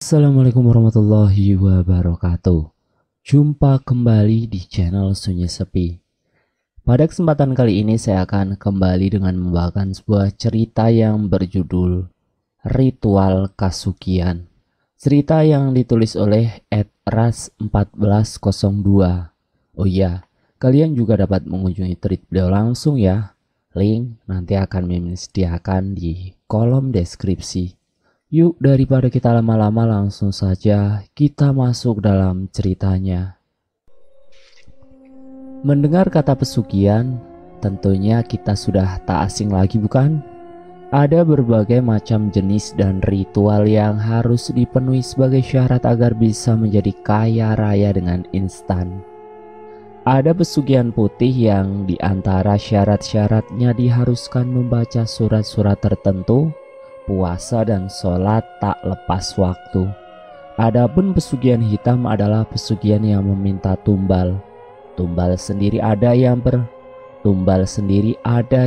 Assalamualaikum warahmatullahi wabarakatuh. Jumpa kembali di channel Sunyi Sepi. Pada kesempatan kali ini saya akan kembali dengan membawakan sebuah cerita yang berjudul Ritual Kasugihan. Cerita yang ditulis oleh @ras1402. Oh iya, kalian juga dapat mengunjungi tweet beliau langsung ya. Link nanti akan Mimin sediakan di kolom deskripsi. Yuk, daripada kita lama-lama, langsung saja kita masuk dalam ceritanya. Mendengar kata pesugihan, tentunya kita sudah tak asing lagi, bukan? Ada berbagai macam jenis dan ritual yang harus dipenuhi sebagai syarat agar bisa menjadi kaya raya dengan instan. Ada pesugihan putih yang diantara syarat-syaratnya diharuskan membaca surat-surat tertentu, puasa dan sholat tak lepas waktu. Adapun pesugihan hitam adalah pesugihan yang meminta tumbal. Tumbal sendiri ada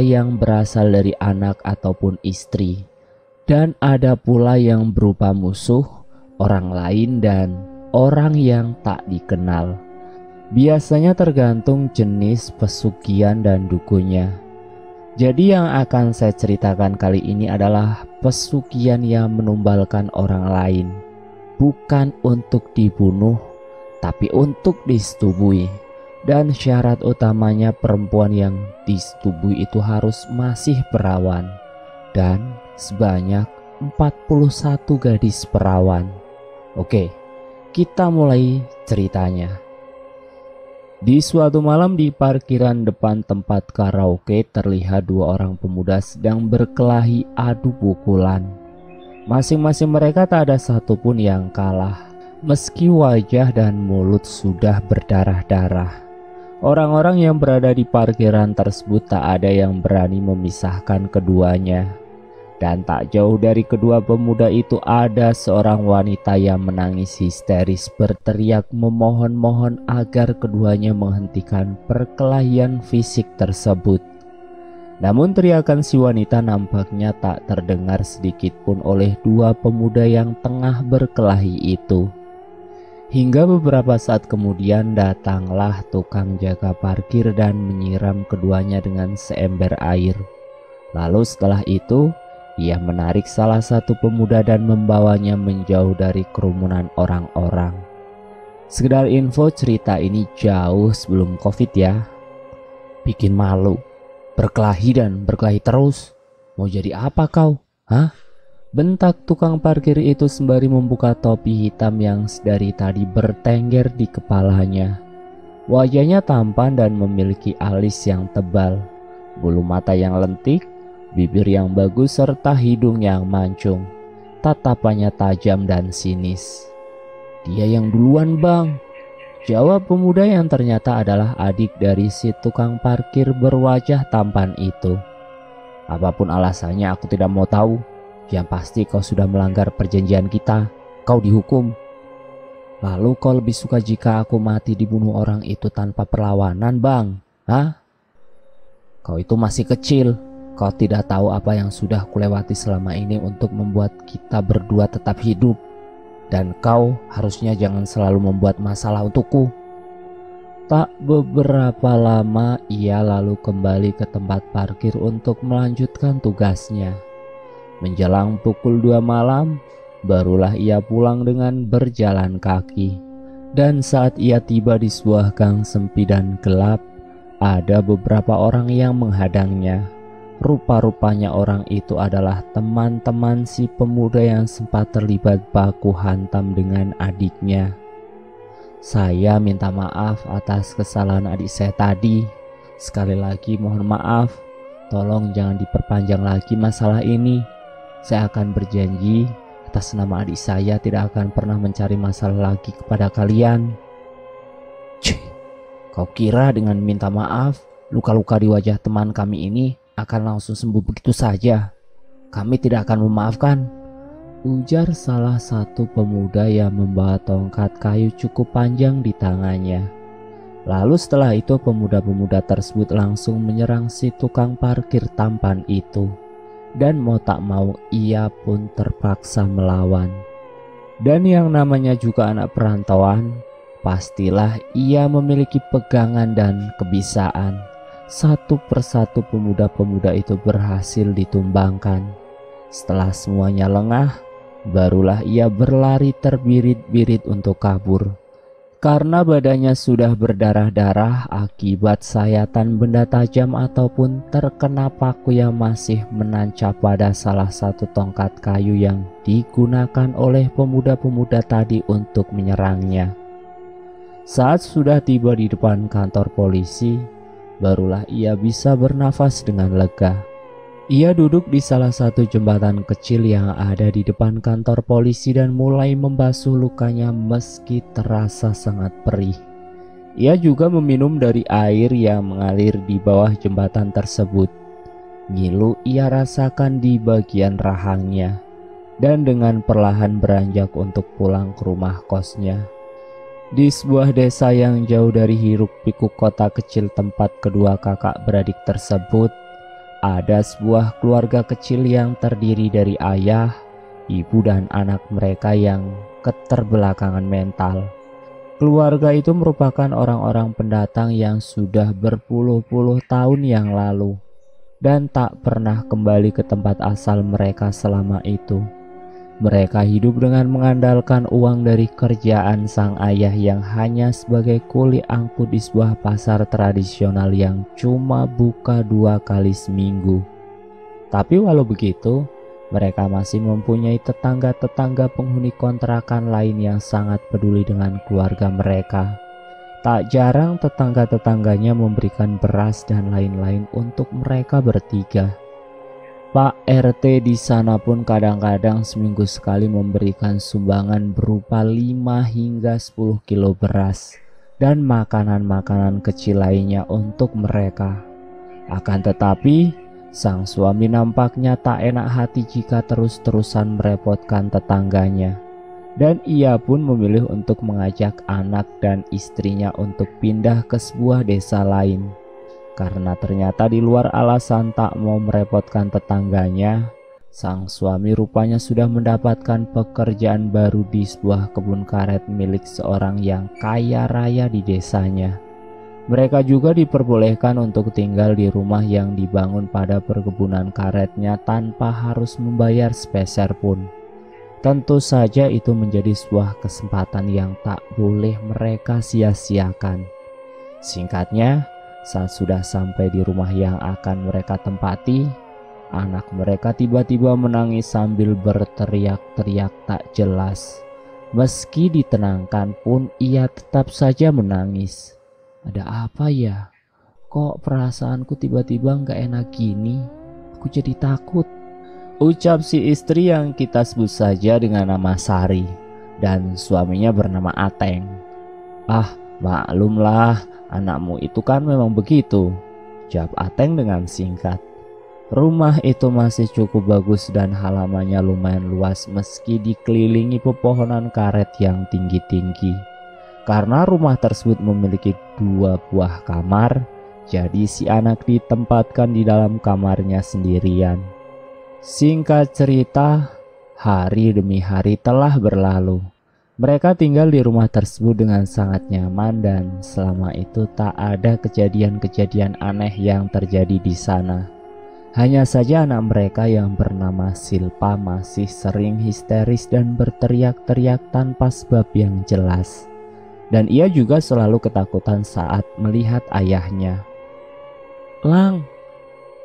yang berasal dari anak ataupun istri. Dan ada pula yang berupa musuh, orang lain dan orang yang tak dikenal. Biasanya tergantung jenis pesugihan dan dukunya. Jadi yang akan saya ceritakan kali ini adalah pesugihan yang menumbalkan orang lain. Bukan untuk dibunuh, tapi untuk disetubui. Dan syarat utamanya perempuan yang disetubui itu harus masih perawan. Dan sebanyak 41 gadis perawan. Oke, kita mulai ceritanya. Di suatu malam di parkiran depan tempat karaoke terlihat dua orang pemuda sedang berkelahi adu pukulan. Masing-masing mereka tak ada satupun yang kalah, meski wajah dan mulut sudah berdarah-darah. Orang-orang yang berada di parkiran tersebut tak ada yang berani memisahkan keduanya. Dan tak jauh dari kedua pemuda itu ada seorang wanita yang menangis histeris berteriak memohon-mohon agar keduanya menghentikan perkelahian fisik tersebut. Namun teriakan si wanita nampaknya tak terdengar sedikit pun oleh dua pemuda yang tengah berkelahi itu. Hingga beberapa saat kemudian datanglah tukang jaga parkir dan menyiram keduanya dengan seember air. Lalu setelah itu ia menarik salah satu pemuda dan membawanya menjauh dari kerumunan orang-orang. Sekedar info, cerita ini jauh sebelum COVID ya. Bikin malu, berkelahi dan berkelahi terus. Mau jadi apa kau? Hah? Bentak tukang parkir itu sembari membuka topi hitam yang dari tadi bertengger di kepalanya. Wajahnya tampan dan memiliki alis yang tebal, bulu mata yang lentik, bibir yang bagus serta hidung yang mancung. Tatapannya tajam dan sinis. Dia yang duluan bang, jawab pemuda yang ternyata adalah adik dari si tukang parkir berwajah tampan itu. Apapun alasannya aku tidak mau tahu. Yang pasti kau sudah melanggar perjanjian kita. Kau dihukum. Lalu kau lebih suka jika aku mati dibunuh orang itu tanpa perlawanan bang? Hah? Kau itu masih kecil. Kau tidak tahu apa yang sudah kulewati selama ini untuk membuat kita berdua tetap hidup. Dan kau harusnya jangan selalu membuat masalah untukku. Tak beberapa lama ia lalu kembali ke tempat parkir untuk melanjutkan tugasnya. Menjelang pukul 2 malam, barulah ia pulang dengan berjalan kaki. Dan saat ia tiba di sebuah gang sempit dan gelap, ada beberapa orang yang menghadangnya. Rupa-rupanya orang itu adalah teman-teman si pemuda yang sempat terlibat baku hantam dengan adiknya. Saya minta maaf atas kesalahan adik saya tadi. Sekali lagi mohon maaf. Tolong jangan diperpanjang lagi masalah ini. Saya akan berjanji atas nama adik saya tidak akan pernah mencari masalah lagi kepada kalian. Cih, kau kira dengan minta maaf, luka-luka di wajah teman kami ini akan langsung sembuh begitu saja? Kami tidak akan memaafkan, ujar salah satu pemuda yang membawa tongkat kayu cukup panjang di tangannya. Lalu setelah itu pemuda-pemuda tersebut langsung menyerang si tukang parkir tampan itu. Dan mau tak mau ia pun terpaksa melawan. Dan yang namanya juga anak perantauan, pastilah ia memiliki pegangan dan kebiasaan. Satu persatu pemuda-pemuda itu berhasil ditumbangkan. Setelah semuanya lengah, barulah ia berlari terbirit-birit untuk kabur. Karena badannya sudah berdarah-darah akibat sayatan benda tajam ataupun terkena paku yang masih menancap pada salah satu tongkat kayu yang digunakan oleh pemuda-pemuda tadi untuk menyerangnya. Saat sudah tiba di depan kantor polisi, barulah ia bisa bernafas dengan lega. Ia duduk di salah satu jembatan kecil yang ada di depan kantor polisi dan mulai membasuh lukanya meski terasa sangat perih. Ia juga meminum dari air yang mengalir di bawah jembatan tersebut. Ngilu ia rasakan di bagian rahangnya dan dengan perlahan beranjak untuk pulang ke rumah kosnya. Di sebuah desa yang jauh dari hiruk-pikuk kota kecil tempat kedua kakak beradik tersebut, ada sebuah keluarga kecil yang terdiri dari ayah, ibu dan anak mereka yang keterbelakangan mental. Keluarga itu merupakan orang-orang pendatang yang sudah berpuluh-puluh tahun yang lalu dan tak pernah kembali ke tempat asal mereka selama itu. Mereka hidup dengan mengandalkan uang dari kerjaan sang ayah yang hanya sebagai kuli angkut di sebuah pasar tradisional yang cuma buka 2 kali seminggu. Tapi walau begitu, mereka masih mempunyai tetangga-tetangga penghuni kontrakan lain yang sangat peduli dengan keluarga mereka. Tak jarang tetangga-tetangganya memberikan beras dan lain-lain untuk mereka bertiga. Pak RT di sana pun kadang-kadang seminggu sekali memberikan sumbangan berupa 5 hingga 10 kilo beras dan makanan-makanan kecil lainnya untuk mereka. Akan tetapi, sang suami nampaknya tak enak hati jika terus-terusan merepotkan tetangganya. Dan ia pun memilih untuk mengajak anak dan istrinya untuk pindah ke sebuah desa lain. Karena ternyata di luar alasan tak mau merepotkan tetangganya, sang suami rupanya sudah mendapatkan pekerjaan baru di sebuah kebun karet milik seorang yang kaya raya di desanya. Mereka juga diperbolehkan untuk tinggal di rumah yang dibangun pada perkebunan karetnya tanpa harus membayar sepeser pun. Tentu saja itu menjadi sebuah kesempatan yang tak boleh mereka sia-siakan. Singkatnya, saat sudah sampai di rumah yang akan mereka tempati, anak mereka tiba-tiba menangis sambil berteriak-teriak tak jelas. Meski ditenangkan pun ia tetap saja menangis. Ada apa ya? Kok perasaanku tiba-tiba gak enak gini? Aku jadi takut, ucap si istri yang kita sebut saja dengan nama Sari dan suaminya bernama Ateng. Ah, maklumlah, anakmu itu kan memang begitu, jawab Ateng dengan singkat. Rumah itu masih cukup bagus dan halamannya lumayan luas meski dikelilingi pepohonan karet yang tinggi-tinggi. Karena rumah tersebut memiliki 2 buah kamar, jadi si anak ditempatkan di dalam kamarnya sendirian. Singkat cerita, hari demi hari telah berlalu. Mereka tinggal di rumah tersebut dengan sangat nyaman dan selama itu tak ada kejadian-kejadian aneh yang terjadi di sana. Hanya saja anak mereka yang bernama Silpa masih sering histeris dan berteriak-teriak tanpa sebab yang jelas. Dan ia juga selalu ketakutan saat melihat ayahnya. "Lang!"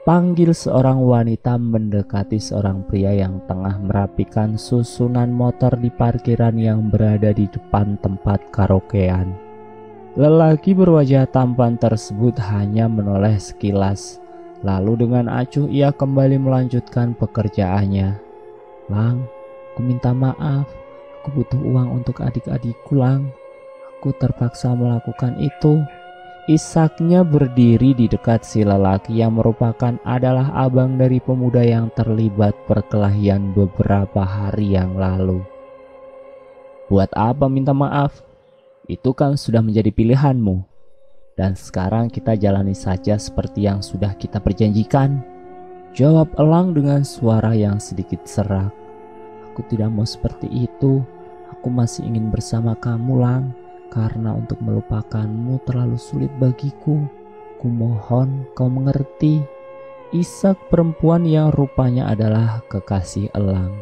panggil seorang wanita mendekati seorang pria yang tengah merapikan susunan motor di parkiran yang berada di depan tempat karaokean. Lelaki berwajah tampan tersebut hanya menoleh sekilas, lalu dengan acuh ia kembali melanjutkan pekerjaannya. "Lang, aku minta maaf, aku butuh uang untuk adik-adikku, Lang. Aku terpaksa melakukan itu." Isaknya berdiri di dekat si lelaki yang merupakan adalah abang dari pemuda yang terlibat perkelahian beberapa hari yang lalu. "Buat apa minta maaf? Itu kan sudah menjadi pilihanmu. Dan sekarang kita jalani saja seperti yang sudah kita perjanjikan," jawab Elang dengan suara yang sedikit serak. "Aku tidak mau seperti itu. Aku masih ingin bersama kamu, Lang, karena untuk melupakanmu terlalu sulit bagiku. Kumohon kau mengerti. Isak perempuan yang rupanya adalah kekasih Elang.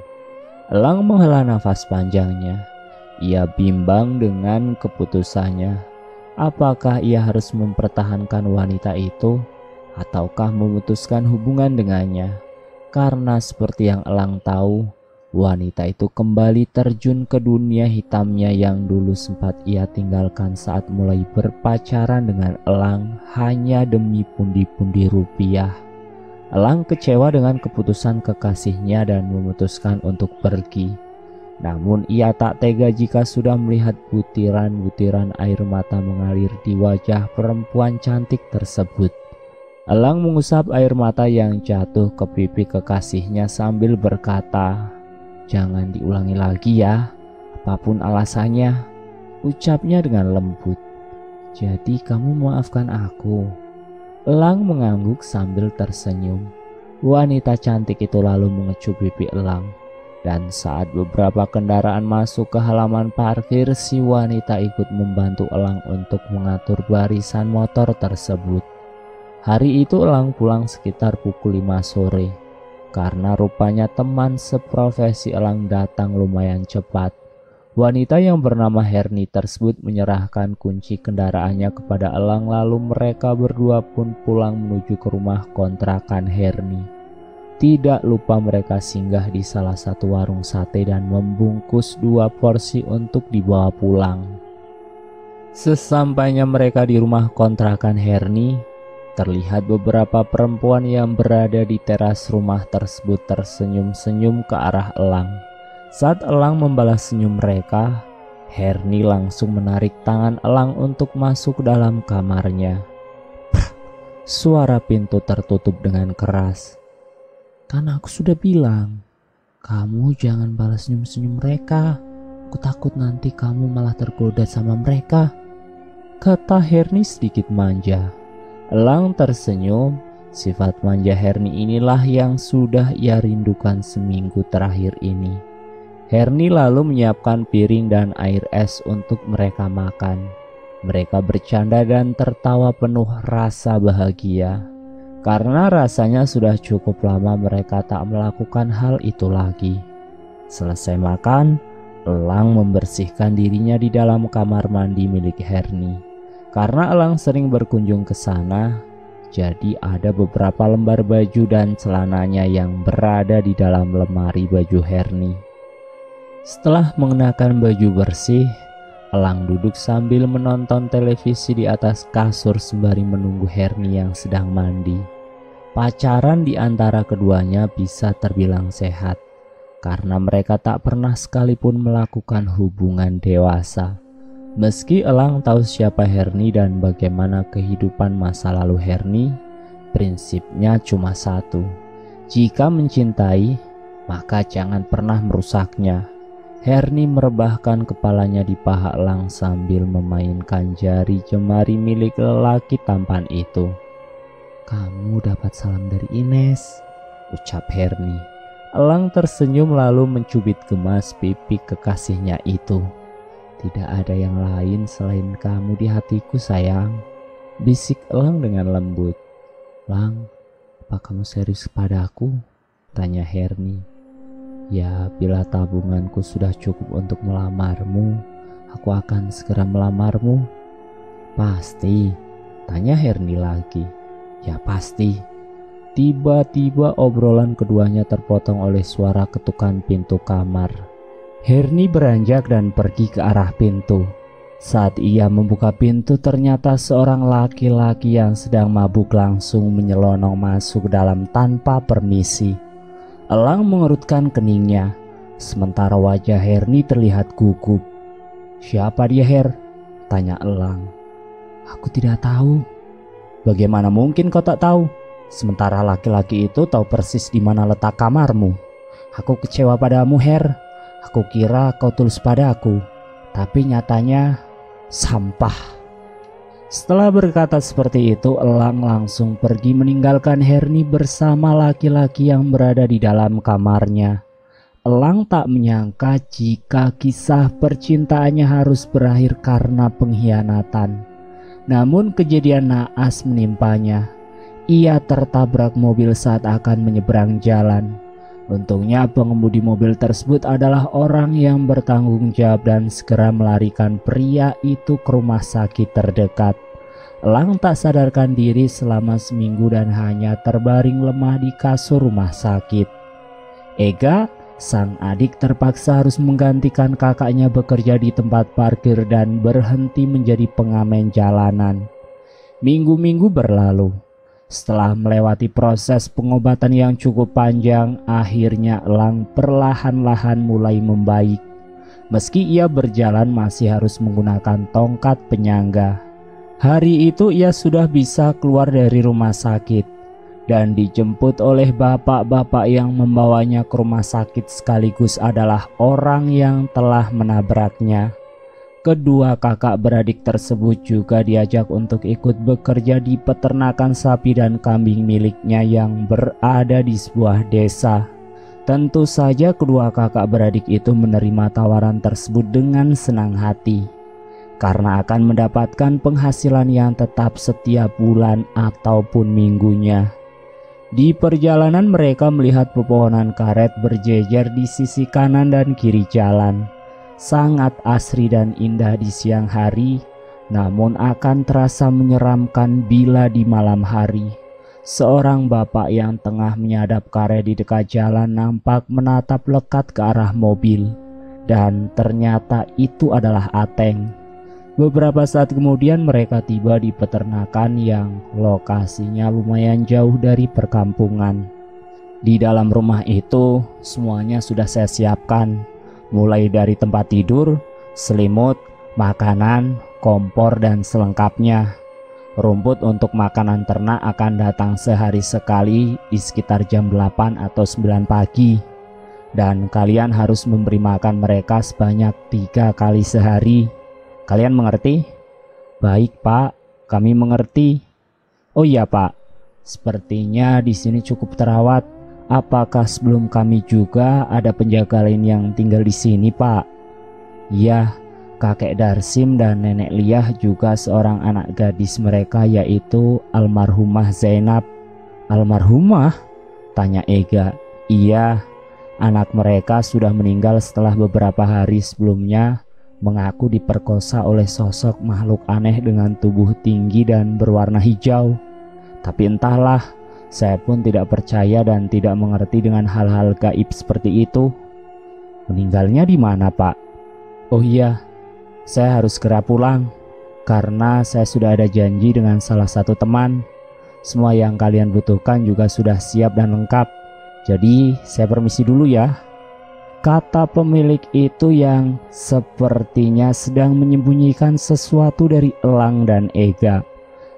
Elang menghela nafas panjangnya. Ia bimbang dengan keputusannya. Apakah ia harus mempertahankan wanita itu ataukah memutuskan hubungan dengannya? Karena seperti yang Elang tahu, wanita itu kembali terjun ke dunia hitamnya yang dulu sempat ia tinggalkan saat mulai berpacaran dengan Elang hanya demi pundi-pundi rupiah. Elang kecewa dengan keputusan kekasihnya dan memutuskan untuk pergi. Namun ia tak tega jika sudah melihat butiran-butiran air mata mengalir di wajah perempuan cantik tersebut. Elang mengusap air mata yang jatuh ke pipi kekasihnya sambil berkata, "Jangan diulangi lagi ya, apapun alasannya," ucapnya dengan lembut. "Jadi kamu memaafkan aku?" Elang mengangguk sambil tersenyum. Wanita cantik itu lalu mengecup pipi Elang. Dan saat beberapa kendaraan masuk ke halaman parkir, si wanita ikut membantu Elang untuk mengatur barisan motor tersebut. Hari itu Elang pulang sekitar pukul 5 sore. Karena rupanya teman seprofesi Elang datang lumayan cepat. Wanita yang bernama Herni tersebut menyerahkan kunci kendaraannya kepada Elang, lalu mereka berdua pun pulang menuju ke rumah kontrakan Herni. Tidak lupa mereka singgah di salah satu warung sate dan membungkus 2 porsi untuk dibawa pulang. Sesampainya mereka di rumah kontrakan Herni, terlihat beberapa perempuan yang berada di teras rumah tersebut tersenyum-senyum ke arah Elang. Saat Elang membalas senyum mereka, Herni langsung menarik tangan Elang untuk masuk dalam kamarnya. Suara pintu tertutup dengan keras. "Kan aku sudah bilang, kamu jangan balas senyum-senyum mereka. Aku takut nanti kamu malah tergoda sama mereka," kata Herni sedikit manja. Elang tersenyum. Sifat manja Herni inilah yang sudah ia rindukan seminggu terakhir ini. Herni lalu menyiapkan piring dan air es untuk mereka makan. Mereka bercanda dan tertawa penuh rasa bahagia. Karena rasanya sudah cukup lama mereka tak melakukan hal itu lagi. Selesai makan, Elang membersihkan dirinya di dalam kamar mandi milik Herni. Karena Elang sering berkunjung ke sana, jadi ada beberapa lembar baju dan celananya yang berada di dalam lemari baju Herni. Setelah mengenakan baju bersih, Elang duduk sambil menonton televisi di atas kasur sembari menunggu Herni yang sedang mandi. Pacaran di antara keduanya bisa terbilang sehat, karena mereka tak pernah sekalipun melakukan hubungan dewasa. Meski Elang tahu siapa Herni dan bagaimana kehidupan masa lalu Herni, prinsipnya cuma satu. Jika mencintai, maka jangan pernah merusaknya. Herni merebahkan kepalanya di paha Elang sambil memainkan jari jemari milik lelaki tampan itu. "Kamu dapat salam dari Ines," ucap Herni. Elang tersenyum lalu mencubit gemas pipi kekasihnya itu. "Tidak ada yang lain selain kamu di hatiku, sayang," bisik Elang dengan lembut. "Lang, apa kamu serius padaku?" tanya Herni. "Ya, bila tabunganku sudah cukup untuk melamarmu, aku akan segera melamarmu." "Pasti?" tanya Herni lagi. "Ya pasti." Tiba-tiba obrolan keduanya terpotong oleh suara ketukan pintu kamar. Herni beranjak dan pergi ke arah pintu. Saat ia membuka pintu, ternyata seorang laki-laki yang sedang mabuk langsung menyelonong masuk dalam tanpa permisi. Elang mengerutkan keningnya, sementara wajah Herni terlihat gugup. "Siapa dia, Her?" tanya Elang. "Aku tidak tahu." "Bagaimana mungkin kau tak tahu? Sementara laki-laki itu tahu persis di mana letak kamarmu. Aku kecewa padamu, Her. Aku kira kau tulus padaku, tapi nyatanya sampah." Setelah berkata seperti itu, Elang langsung pergi meninggalkan Herni bersama laki-laki yang berada di dalam kamarnya. Elang tak menyangka jika kisah percintaannya harus berakhir karena pengkhianatan. Namun kejadian naas menimpanya. Ia tertabrak mobil saat akan menyeberang jalan. Untungnya pengemudi mobil tersebut adalah orang yang bertanggung jawab dan segera melarikan pria itu ke rumah sakit terdekat. Elang tak sadarkan diri selama seminggu dan hanya terbaring lemah di kasur rumah sakit. Ega, sang adik, terpaksa harus menggantikan kakaknya bekerja di tempat parkir dan berhenti menjadi pengamen jalanan. Minggu-minggu berlalu. Setelah melewati proses pengobatan yang cukup panjang, akhirnya Elang perlahan-lahan mulai membaik. Meski ia berjalan masih harus menggunakan tongkat penyangga. Hari itu ia sudah bisa keluar dari rumah sakit dan dijemput oleh bapak-bapak yang membawanya ke rumah sakit sekaligus adalah orang yang telah menabraknya. Kedua kakak beradik tersebut juga diajak untuk ikut bekerja di peternakan sapi dan kambing miliknya yang berada di sebuah desa. Tentu saja kedua kakak beradik itu menerima tawaran tersebut dengan senang hati, karena akan mendapatkan penghasilan yang tetap setiap bulan ataupun minggunya. Di perjalanan mereka melihat pepohonan karet berjejer di sisi kanan dan kiri jalan. Sangat asri dan indah di siang hari, namun akan terasa menyeramkan bila di malam hari. Seorang bapak yang tengah menyadap karet di dekat jalan nampak menatap lekat ke arah mobil, dan ternyata itu adalah Ateng. Beberapa saat kemudian mereka tiba di peternakan yang lokasinya lumayan jauh dari perkampungan. Di dalam rumah itu semuanya sudah saya siapkan, mulai dari tempat tidur, selimut, makanan, kompor dan selengkapnya. Rumput untuk makanan ternak akan datang sehari sekali di sekitar jam 8 atau 9 pagi. Dan kalian harus memberi makan mereka sebanyak 3 kali sehari. Kalian mengerti? Baik, Pak, kami mengerti. Oh iya, Pak, sepertinya di sini cukup terawat. Apakah sebelum kami juga ada penjaga lain yang tinggal di sini, Pak? Iya, kakek Darsim dan nenek Liah juga seorang anak gadis mereka, yaitu almarhumah Zainab. Almarhumah? Tanya Ega. Iya, anak mereka sudah meninggal setelah beberapa hari sebelumnya mengaku diperkosa oleh sosok makhluk aneh dengan tubuh tinggi dan berwarna hijau. Tapi entahlah, saya pun tidak percaya dan tidak mengerti dengan hal-hal gaib seperti itu. Meninggalnya di mana, Pak? Oh iya, saya harus segera pulang karena saya sudah ada janji dengan salah satu teman. Semua yang kalian butuhkan juga sudah siap dan lengkap. Jadi saya permisi dulu ya, kata pemilik itu yang sepertinya sedang menyembunyikan sesuatu dari Elang dan Ega.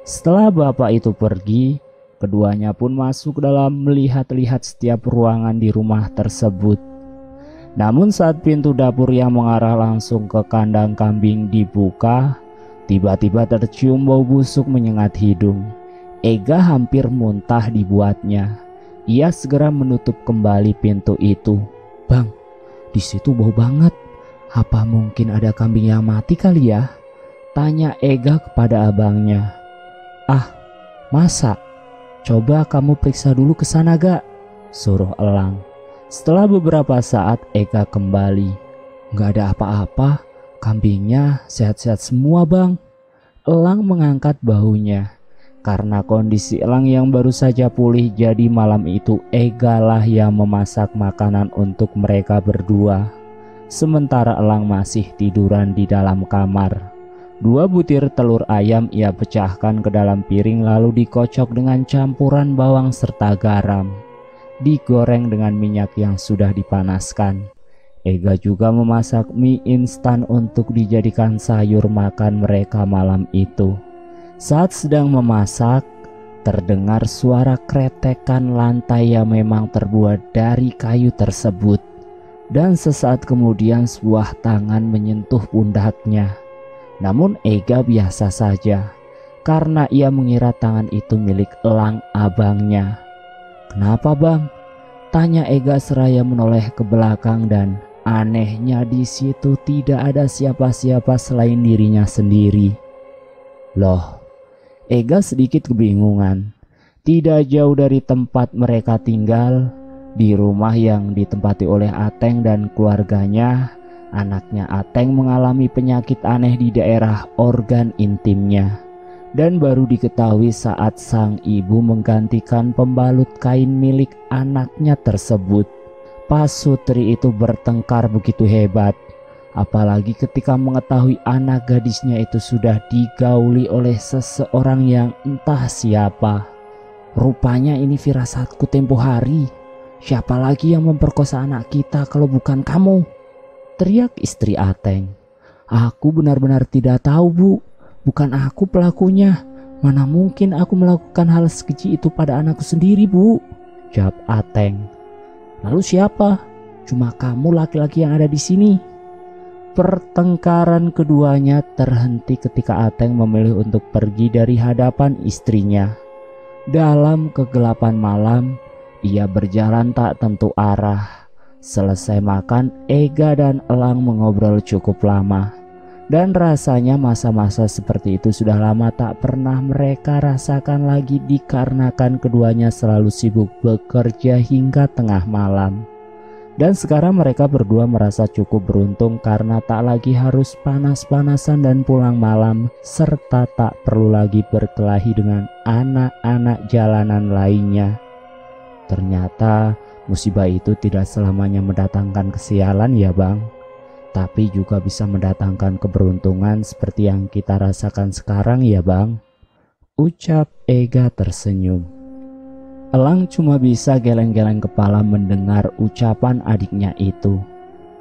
Setelah bapak itu pergi, keduanya pun masuk dalam melihat-lihat setiap ruangan di rumah tersebut. Namun saat pintu dapur yang mengarah langsung ke kandang kambing dibuka, tiba-tiba tercium bau busuk menyengat hidung. Ega hampir muntah dibuatnya. Ia segera menutup kembali pintu itu. Bang, di situ bau banget. Apa mungkin ada kambing yang mati kali ya? Tanya Ega kepada abangnya. Ah, masa? Coba kamu periksa dulu ke sana, Gak? Suruh Elang. Setelah beberapa saat Ega kembali. Gak ada apa-apa, kambingnya sehat-sehat semua, Bang. Elang mengangkat bahunya. Karena kondisi Elang yang baru saja pulih, jadi malam itu Ega lah yang memasak makanan untuk mereka berdua. Sementara Elang masih tiduran di dalam kamar. 2 butir telur ayam ia pecahkan ke dalam piring lalu dikocok dengan campuran bawang serta garam. Digoreng dengan minyak yang sudah dipanaskan. Ega juga memasak mie instan untuk dijadikan sayur makan mereka malam itu. Saat sedang memasak, terdengar suara kretekan lantai yang memang terbuat dari kayu tersebut. Dan sesaat kemudian sebuah tangan menyentuh pundaknya. Namun Ega biasa saja, karena ia mengira tangan itu milik Elang abangnya. Kenapa, Bang? Tanya Ega seraya menoleh ke belakang, dan anehnya di situ tidak ada siapa-siapa selain dirinya sendiri. Loh, Ega sedikit kebingungan. Tidak jauh dari tempat mereka tinggal, di rumah yang ditempati oleh Ateng dan keluarganya, anaknya Ateng mengalami penyakit aneh di daerah organ intimnya. Dan baru diketahui saat sang ibu menggantikan pembalut kain milik anaknya tersebut. Pasutri itu bertengkar begitu hebat, apalagi ketika mengetahui anak gadisnya itu sudah digauli oleh seseorang yang entah siapa. Rupanya ini firasatku tempo hari. Siapa lagi yang memperkosa anak kita kalau bukan kamu? Teriak istri Ateng. Aku benar-benar tidak tahu, Bu. Bukan aku pelakunya. Mana mungkin aku melakukan hal sekeji itu pada anakku sendiri, Bu? Jawab Ateng. Lalu siapa? Cuma kamu laki-laki yang ada di sini. Pertengkaran keduanya terhenti ketika Ateng memilih untuk pergi dari hadapan istrinya. Dalam kegelapan malam, ia berjalan tak tentu arah. Selesai makan, Ega dan Elang mengobrol cukup lama. Dan rasanya masa-masa seperti itu sudah lama tak pernah mereka rasakan lagi, dikarenakan keduanya selalu sibuk bekerja hingga tengah malam. Dan sekarang mereka berdua merasa cukup beruntung karena tak lagi harus panas-panasan dan pulang malam, serta tak perlu lagi berkelahi dengan anak-anak jalanan lainnya. Ternyata musibah itu tidak selamanya mendatangkan kesialan ya Bang, tapi juga bisa mendatangkan keberuntungan seperti yang kita rasakan sekarang ya Bang, ucap Ega tersenyum. Elang cuma bisa geleng-geleng kepala mendengar ucapan adiknya itu.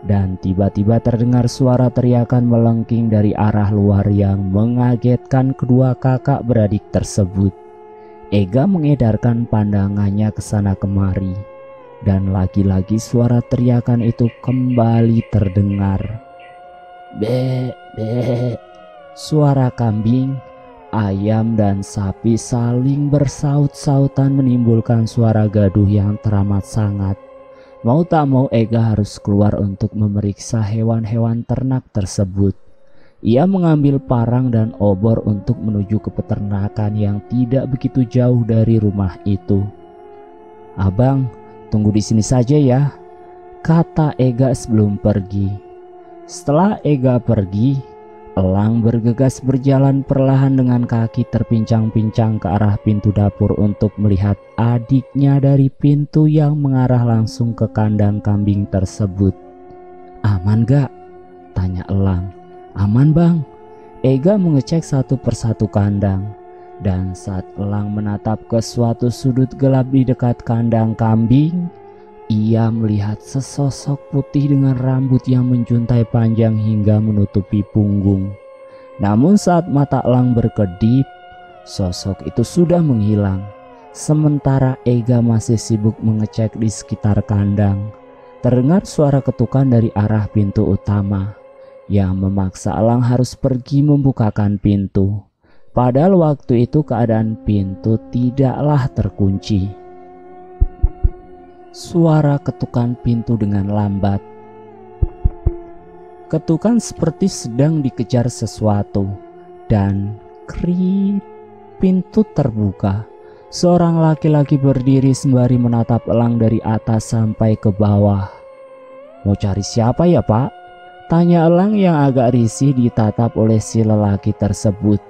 Dan tiba-tiba terdengar suara teriakan melengking dari arah luar yang mengagetkan kedua kakak beradik tersebut. Ega mengedarkan pandangannya ke sana kemari. Dan lagi-lagi suara teriakan itu kembali terdengar. Be, be. Suara kambing, ayam dan sapi saling bersaut-sautan menimbulkan suara gaduh yang teramat sangat. Mau tak mau Ega harus keluar untuk memeriksa hewan-hewan ternak tersebut. Ia mengambil parang dan obor untuk menuju ke peternakan yang tidak begitu jauh dari rumah itu. Abang, tunggu di sini saja ya, kata Ega sebelum pergi. Setelah Ega pergi, Elang bergegas berjalan perlahan dengan kaki terpincang-pincang ke arah pintu dapur untuk melihat adiknya dari pintu yang mengarah langsung ke kandang kambing tersebut. Aman gak? Tanya Elang. Aman Bang. Ega mengecek satu persatu kandang. Dan saat Elang menatap ke suatu sudut gelap di dekat kandang kambing, ia melihat sesosok putih dengan rambut yang menjuntai panjang hingga menutupi punggung. Namun saat mata Elang berkedip, sosok itu sudah menghilang. Sementara Ega masih sibuk mengecek di sekitar kandang. Terdengar suara ketukan dari arah pintu utama, yang memaksa Elang harus pergi membukakan pintu. Padahal waktu itu keadaan pintu tidaklah terkunci. Suara ketukan pintu dengan lambat. Ketukan seperti sedang dikejar sesuatu. Dan krik, pintu terbuka. Seorang laki-laki berdiri sembari menatap Elang dari atas sampai ke bawah. Mau cari siapa ya Pak? Tanya Elang yang agak risih ditatap oleh si lelaki tersebut.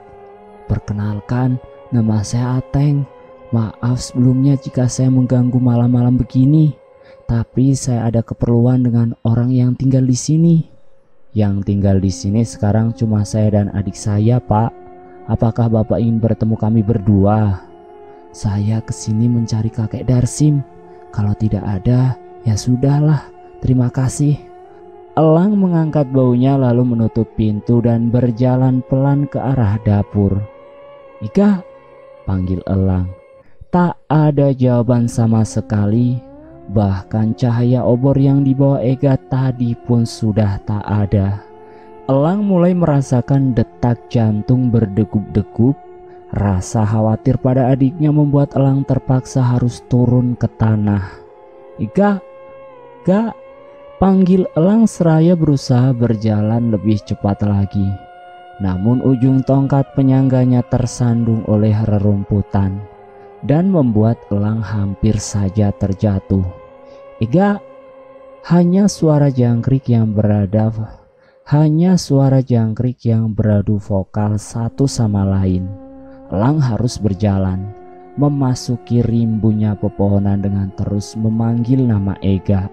Perkenalkan, nama saya Ateng. Maaf sebelumnya jika saya mengganggu malam-malam begini, tapi saya ada keperluan dengan orang yang tinggal di sini. Yang tinggal di sini sekarang cuma saya dan adik saya, Pak. Apakah Bapak ingin bertemu kami berdua? Saya kesini mencari kakek Darsim. Kalau tidak ada, ya sudahlah. Terima kasih. Elang mengangkat baunya lalu menutup pintu dan berjalan pelan ke arah dapur. Ika, panggil Elang. Tak ada jawaban sama sekali. Bahkan cahaya obor yang dibawa Ega tadi pun sudah tak ada. Elang mulai merasakan detak jantung berdegup-degup. Rasa khawatir pada adiknya membuat Elang terpaksa harus turun ke tanah. "Ega, Ga," panggil Elang seraya berusaha berjalan lebih cepat lagi. Namun ujung tongkat penyangganya tersandung oleh rerumputan dan membuat Elang hampir saja terjatuh. "Ega," hanya suara jangkrik yang beradu vokal satu sama lain. Elang harus berjalan, memasuki rimbunya pepohonan dengan terus memanggil nama Ega.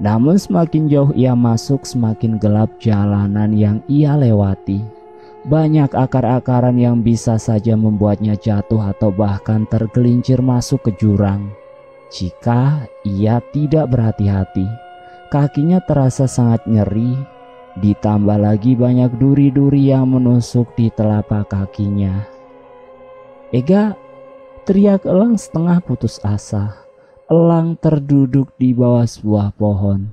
Namun semakin jauh ia masuk, semakin gelap jalanan yang ia lewati. Banyak akar-akaran yang bisa saja membuatnya jatuh atau bahkan tergelincir masuk ke jurang jika ia tidak berhati-hati. Kakinya terasa sangat nyeri, ditambah lagi banyak duri-duri yang menusuk di telapak kakinya. "Ega," teriak Elang setengah putus asa. Elang terduduk di bawah sebuah pohon.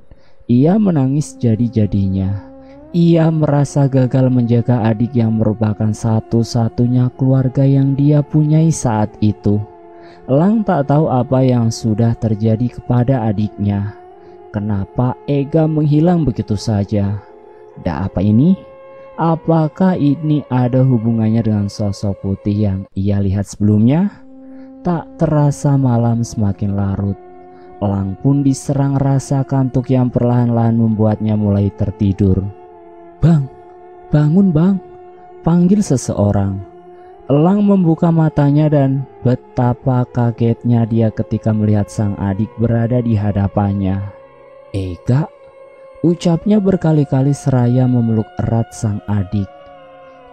Ia menangis jadi-jadinya. Ia merasa gagal menjaga adik yang merupakan satu-satunya keluarga yang dia punyai saat itu. Elang tak tahu apa yang sudah terjadi kepada adiknya. Kenapa Ega menghilang begitu saja? Apa ini? Apakah ini ada hubungannya dengan sosok putih yang ia lihat sebelumnya? Tak terasa malam semakin larut. Elang pun diserang rasa kantuk yang perlahan-lahan membuatnya mulai tertidur. "Bang, bangun bang," panggil seseorang. Elang membuka matanya dan betapa kagetnya dia ketika melihat sang adik berada di hadapannya. "Ega," ucapnya berkali-kali seraya memeluk erat sang adik.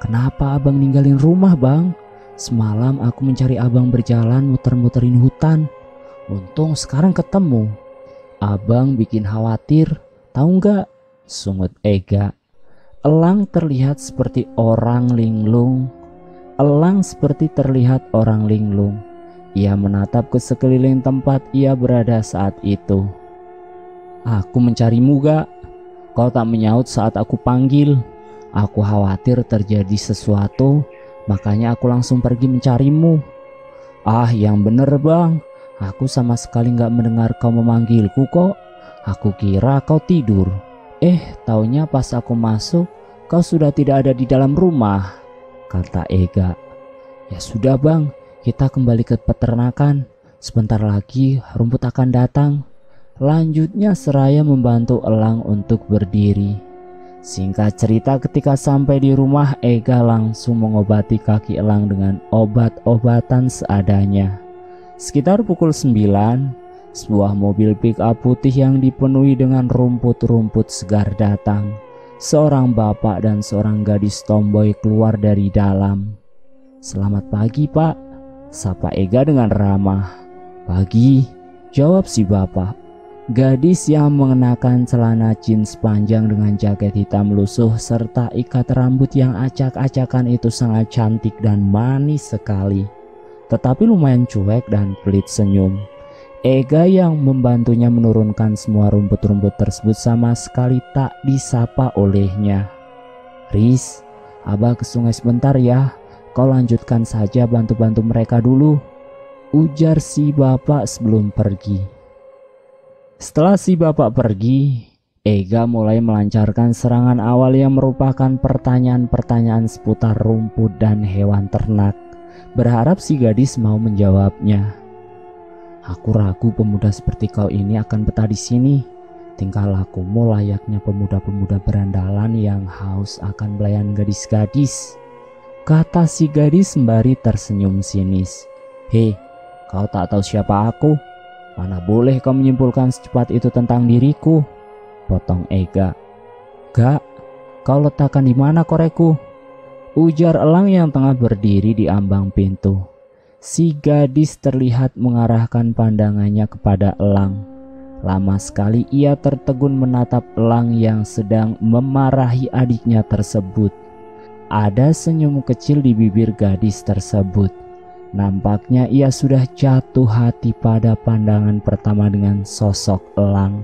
"Kenapa abang ninggalin rumah bang? Semalam aku mencari abang berjalan muter-muterin hutan. Untung sekarang ketemu. Abang bikin khawatir, tahu nggak?" sungut Ega. Elang terlihat seperti orang linglung. Ia menatap ke sekeliling tempat ia berada saat itu. "Aku mencarimu Ga. Kau tak menyaut saat aku panggil. Aku khawatir terjadi sesuatu, makanya aku langsung pergi mencarimu." "Ah, yang bener bang. Aku sama sekali gak mendengar kau memanggilku kok. Aku kira kau tidur. Taunya pas aku masuk, kau sudah tidak ada di dalam rumah," kata Ega. "Ya sudah bang, kita kembali ke peternakan. Sebentar lagi rumput akan datang," lanjutnya seraya membantu Elang untuk berdiri. Singkat cerita, ketika sampai di rumah, Ega langsung mengobati kaki Elang dengan obat-obatan seadanya. Sekitar pukul 9, sebuah mobil pick-up putih yang dipenuhi dengan rumput-rumput segar datang. Seorang bapak dan seorang gadis tomboy keluar dari dalam. "Selamat pagi pak," sapa Ega dengan ramah. "Pagi," jawab si bapak. Gadis yang mengenakan celana jeans panjang dengan jaket hitam lusuh serta ikat rambut yang acak-acakan itu sangat cantik dan manis sekali, tetapi lumayan cuek dan pelit senyum. Ega yang membantunya menurunkan semua rumput-rumput tersebut sama sekali tak disapa olehnya. "Riz, abah ke sungai sebentar ya. Kau lanjutkan saja bantu-bantu mereka dulu," ujar si bapak sebelum pergi. Setelah si bapak pergi, Ega mulai melancarkan serangan awal yang merupakan pertanyaan-pertanyaan seputar rumput dan hewan ternak, berharap si gadis mau menjawabnya. "Aku ragu pemuda seperti kau ini akan betah di sini. Tingkah lakumu layaknya pemuda-pemuda berandalan yang haus akan belayan gadis-gadis," kata si gadis sembari tersenyum sinis. "Hei, kau tak tahu siapa aku? Mana boleh kau menyimpulkan secepat itu tentang diriku," potong Ega. "Gak, kau letakkan di mana korekku?" ujar Elang yang tengah berdiri di ambang pintu. Si gadis terlihat mengarahkan pandangannya kepada Elang. Lama sekali ia tertegun menatap Elang yang sedang memarahi adiknya tersebut. Ada senyum kecil di bibir gadis tersebut. Nampaknya ia sudah jatuh hati pada pandangan pertama dengan sosok Elang.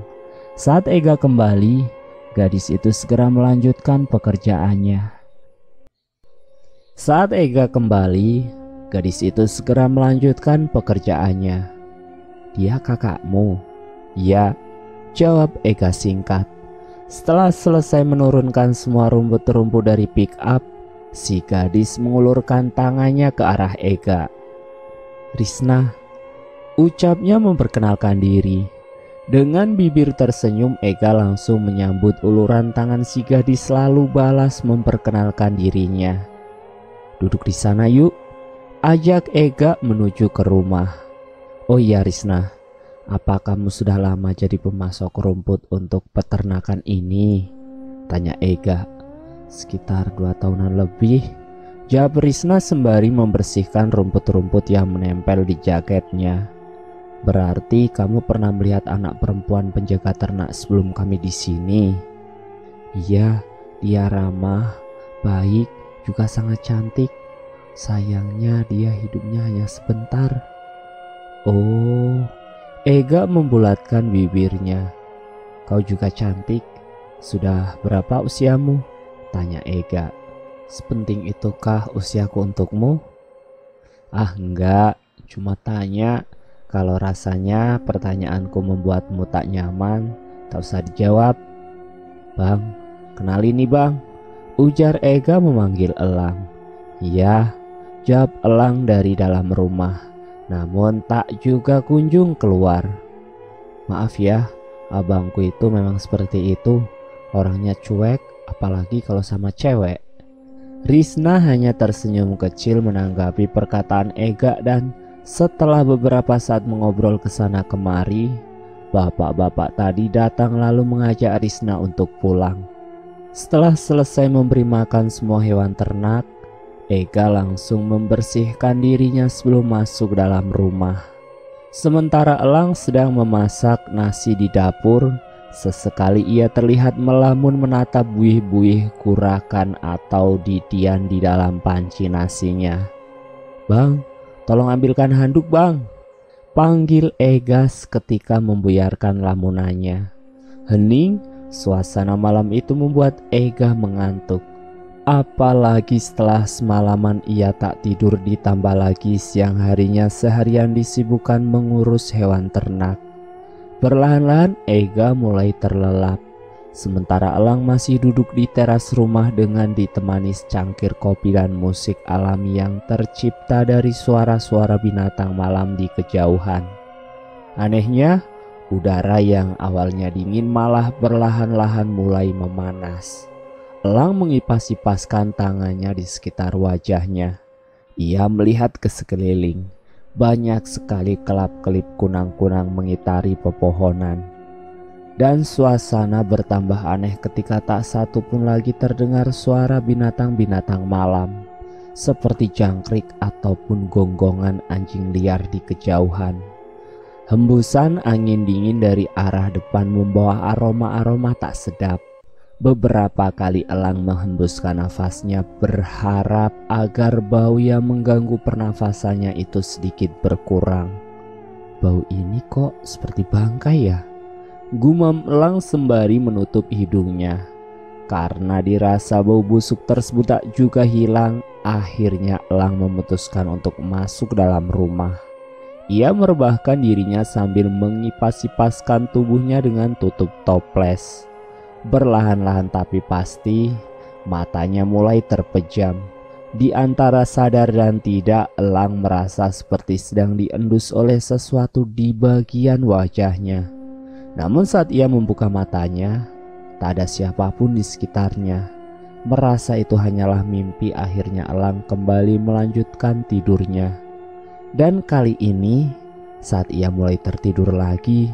Saat Ega kembali, gadis itu segera melanjutkan pekerjaannya. "Dia kakakmu?" "Ya," jawab Ega singkat. Setelah selesai menurunkan semua rumput-rumput dari pick up, si gadis mengulurkan tangannya ke arah Ega. "Risna," ucapnya memperkenalkan diri. Dengan bibir tersenyum, Ega langsung menyambut uluran tangan si gadis lalu balas memperkenalkan dirinya. "Duduk di sana yuk," ajak Ega menuju ke rumah. "Oh iya Risna, apa kamu sudah lama jadi pemasok rumput untuk peternakan ini?" tanya Ega. "Sekitar 2 tahunan lebih," jawab Risna sembari membersihkan rumput-rumput yang menempel di jaketnya. "Berarti kamu pernah melihat anak perempuan penjaga ternak sebelum kami di sini?" "Iya, dia ramah, baik, juga sangat cantik. Sayangnya dia hidupnya hanya sebentar." "Oh," Ega membulatkan bibirnya. "Kau juga cantik. Sudah berapa usiamu?" tanya Ega. "Sepenting itukah usiaku untukmu?" "Ah enggak, cuma tanya. Kalau rasanya pertanyaanku membuatmu tak nyaman, tak usah dijawab." "Bang, kenalin nih bang," ujar Ega memanggil Elang. "Iya," jawab Elang dari dalam rumah, namun tak juga kunjung keluar. "Maaf ya, abangku itu memang seperti itu. Orangnya cuek, apalagi kalau sama cewek." Risna hanya tersenyum kecil menanggapi perkataan Ega dan setelah beberapa saat mengobrol kesana kemari, bapak-bapak tadi datang lalu mengajak Risna untuk pulang. Setelah selesai memberi makan semua hewan ternak, Ega langsung membersihkan dirinya sebelum masuk dalam rumah. Sementara Elang sedang memasak nasi di dapur, sesekali ia terlihat melamun menatap buih-buih kurakan atau didian di dalam panci nasinya. "Bang, tolong ambilkan handuk bang," panggil Ega ketika membuyarkan lamunannya. Hening, suasana malam itu membuat Ega mengantuk. Apalagi setelah semalaman ia tak tidur, ditambah lagi siang harinya seharian disibukkan mengurus hewan ternak. Perlahan-lahan Ega mulai terlelap. Sementara Elang masih duduk di teras rumah dengan ditemani secangkir kopi dan musik alami yang tercipta dari suara-suara binatang malam di kejauhan. Anehnya, udara yang awalnya dingin malah perlahan-lahan mulai memanas. Elang mengipas-ipaskan tangannya di sekitar wajahnya. Ia melihat ke sekeliling. Banyak sekali kelap-kelip kunang-kunang mengitari pepohonan. Dan suasana bertambah aneh ketika tak satu pun lagi terdengar suara binatang-binatang malam, seperti jangkrik ataupun gonggongan anjing liar di kejauhan. Hembusan angin dingin dari arah depan membawa aroma-aroma tak sedap. Beberapa kali Elang menghembuskan nafasnya berharap agar bau yang mengganggu pernafasannya itu sedikit berkurang. "Bau ini kok seperti bangkai ya?" gumam Elang sembari menutup hidungnya. Karena dirasa bau busuk tersebut tak juga hilang, akhirnya Elang memutuskan untuk masuk dalam rumah. Ia merebahkan dirinya sambil mengipas-ipaskan tubuhnya dengan tutup toples. Berlahan-lahan tapi pasti, matanya mulai terpejam. Di antara sadar dan tidak, Elang merasa seperti sedang diendus oleh sesuatu di bagian wajahnya. Namun saat ia membuka matanya, tak ada siapapun di sekitarnya. Merasa itu hanyalah mimpi, akhirnya Elang kembali melanjutkan tidurnya. Dan kali ini, saat ia mulai tertidur lagi,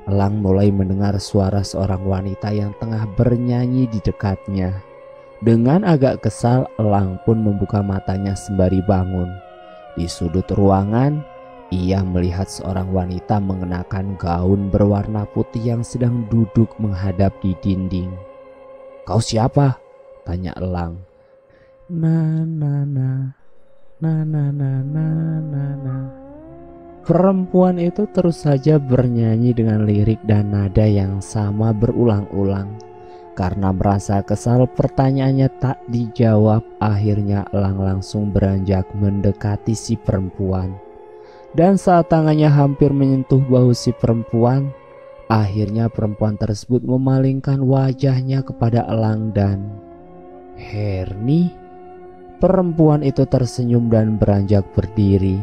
Elang mulai mendengar suara seorang wanita yang tengah bernyanyi di dekatnya. Dengan agak kesal, Elang pun membuka matanya sembari bangun. Di sudut ruangan, ia melihat seorang wanita mengenakan gaun berwarna putih yang sedang duduk menghadap di dinding. "Kau siapa?" tanya Elang. "Na na na, na na na na na na." Perempuan itu terus saja bernyanyi dengan lirik dan nada yang sama berulang-ulang. Karena merasa kesal pertanyaannya tak dijawab, akhirnya Elang langsung beranjak mendekati si perempuan. Dan saat tangannya hampir menyentuh bahu si perempuan, Akhirnya perempuan tersebut memalingkan wajahnya kepada elang dan Herni. Perempuan itu tersenyum dan beranjak berdiri.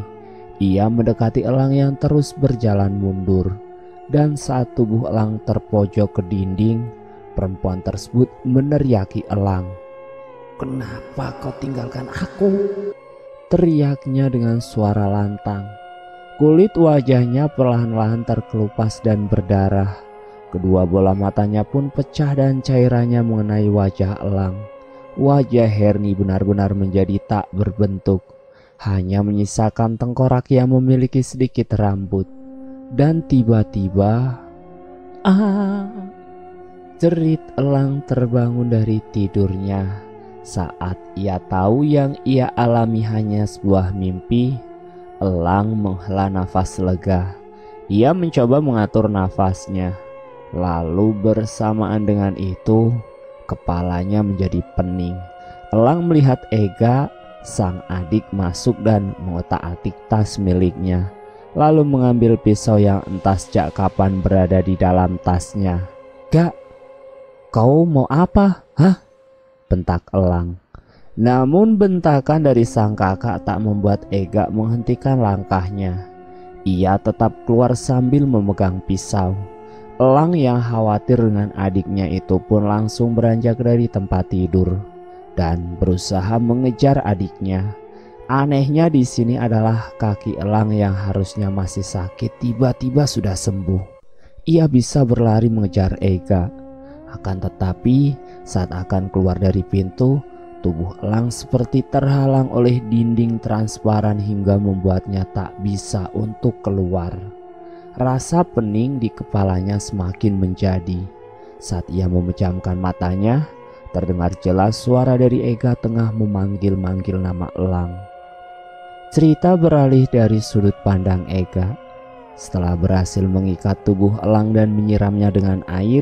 Ia mendekati elang yang terus berjalan mundur. Dan saat tubuh elang terpojok ke dinding, perempuan tersebut meneriaki elang. "Kenapa kau tinggalkan aku?" teriaknya dengan suara lantang. Kulit wajahnya perlahan-lahan terkelupas dan berdarah. Kedua bola matanya pun pecah dan cairannya mengenai wajah elang. Wajah Herni benar-benar menjadi tak berbentuk. Hanya menyisakan tengkorak yang memiliki sedikit rambut. Dan tiba-tiba, jerit elang terbangun dari tidurnya. Saat ia tahu yang ia alami hanya sebuah mimpi, elang menghela nafas lega. Ia mencoba mengatur nafasnya. Lalu bersamaan dengan itu, kepalanya menjadi pening. Elang melihat Ega, sang adik, masuk dan mengotak-atik tas miliknya. Lalu mengambil pisau yang entah sejak kapan berada di dalam tasnya. "Gak, kau mau apa? Hah?" bentak elang. Namun bentakan dari sang kakak tak membuat Ega menghentikan langkahnya. Ia tetap keluar sambil memegang pisau. Elang yang khawatir dengan adiknya itu pun langsung beranjak dari tempat tidur dan berusaha mengejar adiknya. Anehnya di sini adalah kaki elang yang harusnya masih sakit tiba-tiba sudah sembuh. Ia bisa berlari mengejar Ega. Akan tetapi saat akan keluar dari pintu, tubuh elang seperti terhalang oleh dinding transparan hingga membuatnya tak bisa untuk keluar. Rasa pening di kepalanya semakin menjadi. Saat ia memejamkan matanya, terdengar jelas suara dari Ega tengah memanggil-manggil nama elang. Cerita beralih dari sudut pandang Ega. Setelah berhasil mengikat tubuh elang dan menyiramnya dengan air,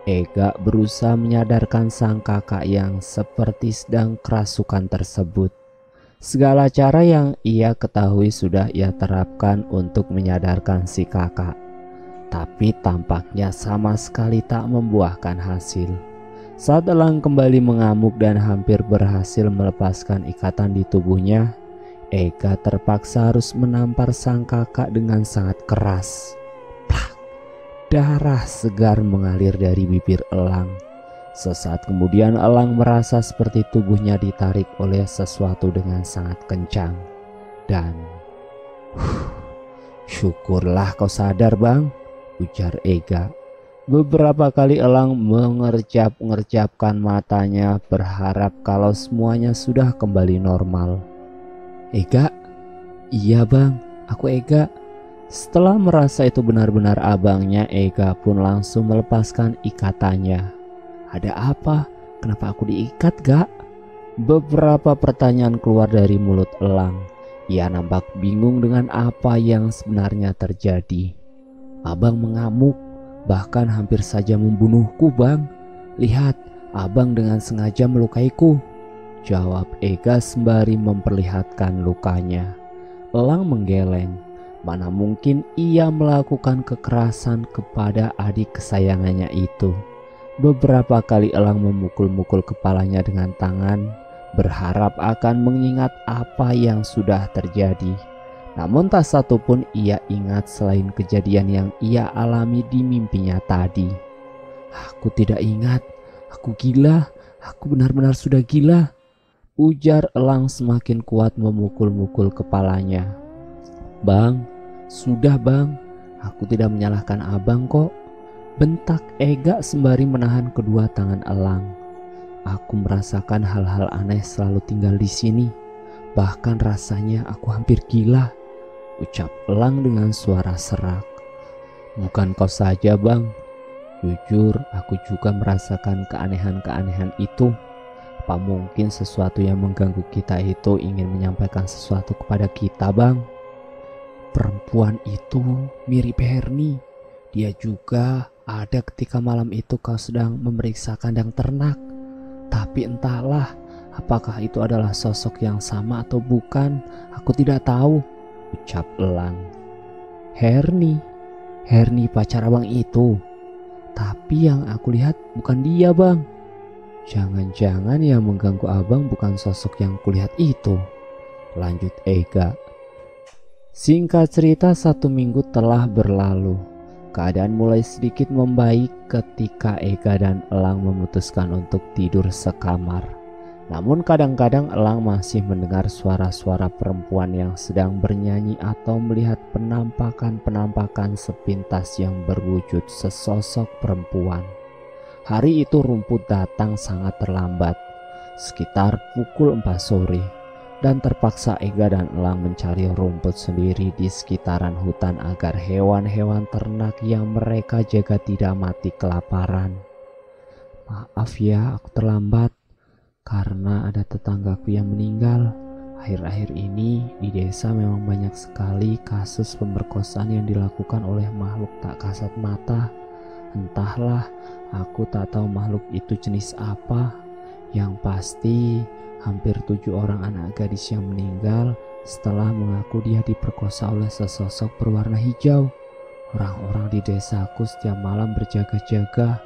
Ega berusaha menyadarkan sang kakak yang seperti sedang kerasukan tersebut. Segala cara yang ia ketahui sudah ia terapkan untuk menyadarkan si kakak, tapi tampaknya sama sekali tak membuahkan hasil. Saat elang kembali mengamuk dan hampir berhasil melepaskan ikatan di tubuhnya, Ega terpaksa harus menampar sang kakak dengan sangat keras. Darah segar mengalir dari bibir elang. Sesaat kemudian elang merasa seperti tubuhnya ditarik oleh sesuatu dengan sangat kencang. Dan "Syukurlah kau sadar, Bang," ujar Ega. Beberapa kali elang mengerjap-ngerjapkan matanya berharap kalau semuanya sudah kembali normal. "Ega?" "Iya, Bang, aku Ega." Setelah merasa itu benar-benar abangnya, Ega pun langsung melepaskan ikatannya. "Ada apa? Kenapa aku diikat, Gak?" Beberapa pertanyaan keluar dari mulut elang. Ia nampak bingung dengan apa yang sebenarnya terjadi. "Abang mengamuk, bahkan hampir saja membunuhku, Bang. Lihat, abang dengan sengaja melukaiku," jawab Ega sembari memperlihatkan lukanya. Elang menggeleng. Mana mungkin ia melakukan kekerasan kepada adik kesayangannya itu. Beberapa kali elang memukul-mukul kepalanya dengan tangan, berharap akan mengingat apa yang sudah terjadi. Namun tak satu pun ia ingat selain kejadian yang ia alami di mimpinya tadi. "Aku tidak ingat, aku gila, aku benar-benar sudah gila," ujar elang semakin kuat memukul-mukul kepalanya. "Bang, sudah Bang, aku tidak menyalahkan abang kok," bentak Ega sembari menahan kedua tangan elang. "Aku merasakan hal-hal aneh selalu tinggal di sini. Bahkan rasanya aku hampir gila," ucap elang dengan suara serak. "Bukan kau saja Bang, jujur aku juga merasakan keanehan-keanehan itu. Apa mungkin sesuatu yang mengganggu kita itu ingin menyampaikan sesuatu kepada kita, Bang? Perempuan itu mirip Herni. Dia juga ada ketika malam itu kau sedang memeriksa kandang ternak. Tapi entahlah, apakah itu adalah sosok yang sama atau bukan, aku tidak tahu," ucap elang. "Herni? Herni pacar abang itu. Tapi yang aku lihat bukan dia bang. Jangan-jangan yang mengganggu abang bukan sosok yang kulihat itu, lanjut Ega. Singkat cerita, 1 minggu telah berlalu. Keadaan mulai sedikit membaik ketika Ega dan Elang memutuskan untuk tidur sekamar. Namun kadang-kadang Elang masih mendengar suara-suara perempuan yang sedang bernyanyi atau melihat penampakan-penampakan sepintas yang berwujud sesosok perempuan. Hari itu rumput datang sangat terlambat, sekitar pukul 4 sore, dan terpaksa Ega dan Elang mencari rumput sendiri di sekitaran hutan agar hewan-hewan ternak yang mereka jaga tidak mati kelaparan. Maaf ya, aku terlambat karena ada tetanggaku yang meninggal. Akhir-akhir ini di desa memang banyak sekali kasus pemerkosaan yang dilakukan oleh makhluk tak kasat mata. Entahlah, aku tak tahu makhluk itu jenis apa. Yang pasti hampir 7 orang anak gadis yang meninggal setelah mengaku dia diperkosa oleh sesosok berwarna hijau. Orang-orang di desaku setiap malam berjaga-jaga,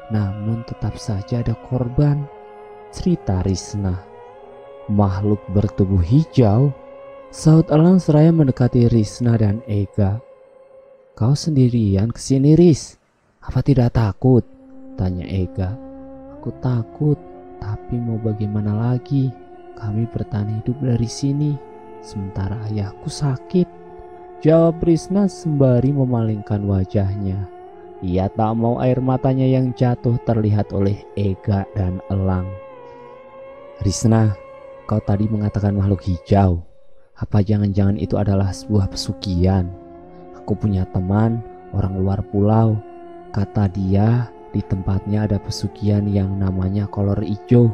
namun tetap saja ada korban, cerita Risna. Makhluk bertubuh hijau? Saut Elang seraya mendekati Risna dan Ega. Kau sendirian kesini, Ris? Apa tidak takut? Tanya Ega. Aku takut, tapi mau bagaimana lagi? Kami bertahan hidup dari sini, sementara ayahku sakit. Jawab Risna sembari memalingkan wajahnya. Ia tak mau air matanya yang jatuh terlihat oleh Ega dan Elang. Risna, kau tadi mengatakan makhluk hijau. Apa jangan-jangan itu adalah sebuah pesugihan? Aku punya teman, orang luar pulau. Kata dia, di tempatnya ada pesugihan yang namanya kolor hijau,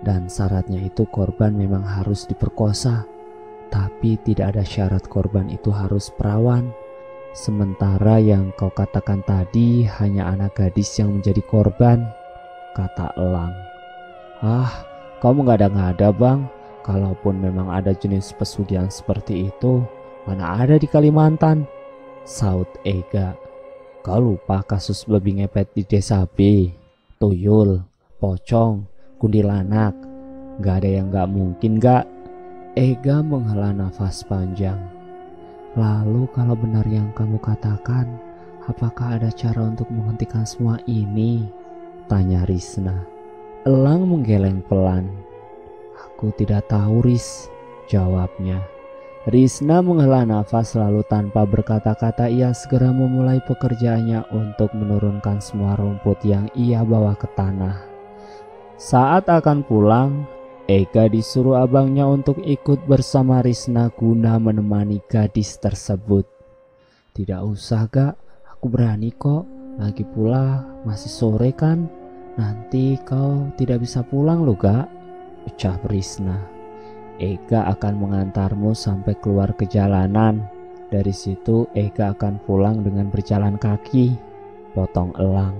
dan syaratnya itu korban memang harus diperkosa. Tapi tidak ada syarat korban itu harus perawan. Sementara yang kau katakan tadi hanya anak gadis yang menjadi korban, kata Elang. Kau mengada-ngada bang. Kalaupun memang ada jenis pesugihan seperti itu, mana ada di Kalimantan, saut Ega. Kau lupa kasus babi ngepet di desa B, tuyul, pocong, kuntilanak. Gak ada yang gak mungkin gak? Ega menghela nafas panjang. Lalu kalau benar yang kamu katakan, apakah ada cara untuk menghentikan semua ini? Tanya Risna. Elang menggeleng pelan. Aku tidak tahu, Ris, jawabnya. Risna menghela nafas lalu tanpa berkata-kata ia segera memulai pekerjaannya untuk menurunkan semua rumput yang ia bawa ke tanah. Saat akan pulang, Ega disuruh abangnya untuk ikut bersama Risna guna menemani gadis tersebut. Tidak usah gak, aku berani kok. Lagi pula masih sore kan, nanti kau tidak bisa pulang loh gak, ucap Risna. Ega akan mengantarmu sampai keluar ke jalanan. Dari situ Ega akan pulang dengan berjalan kaki, potong Elang.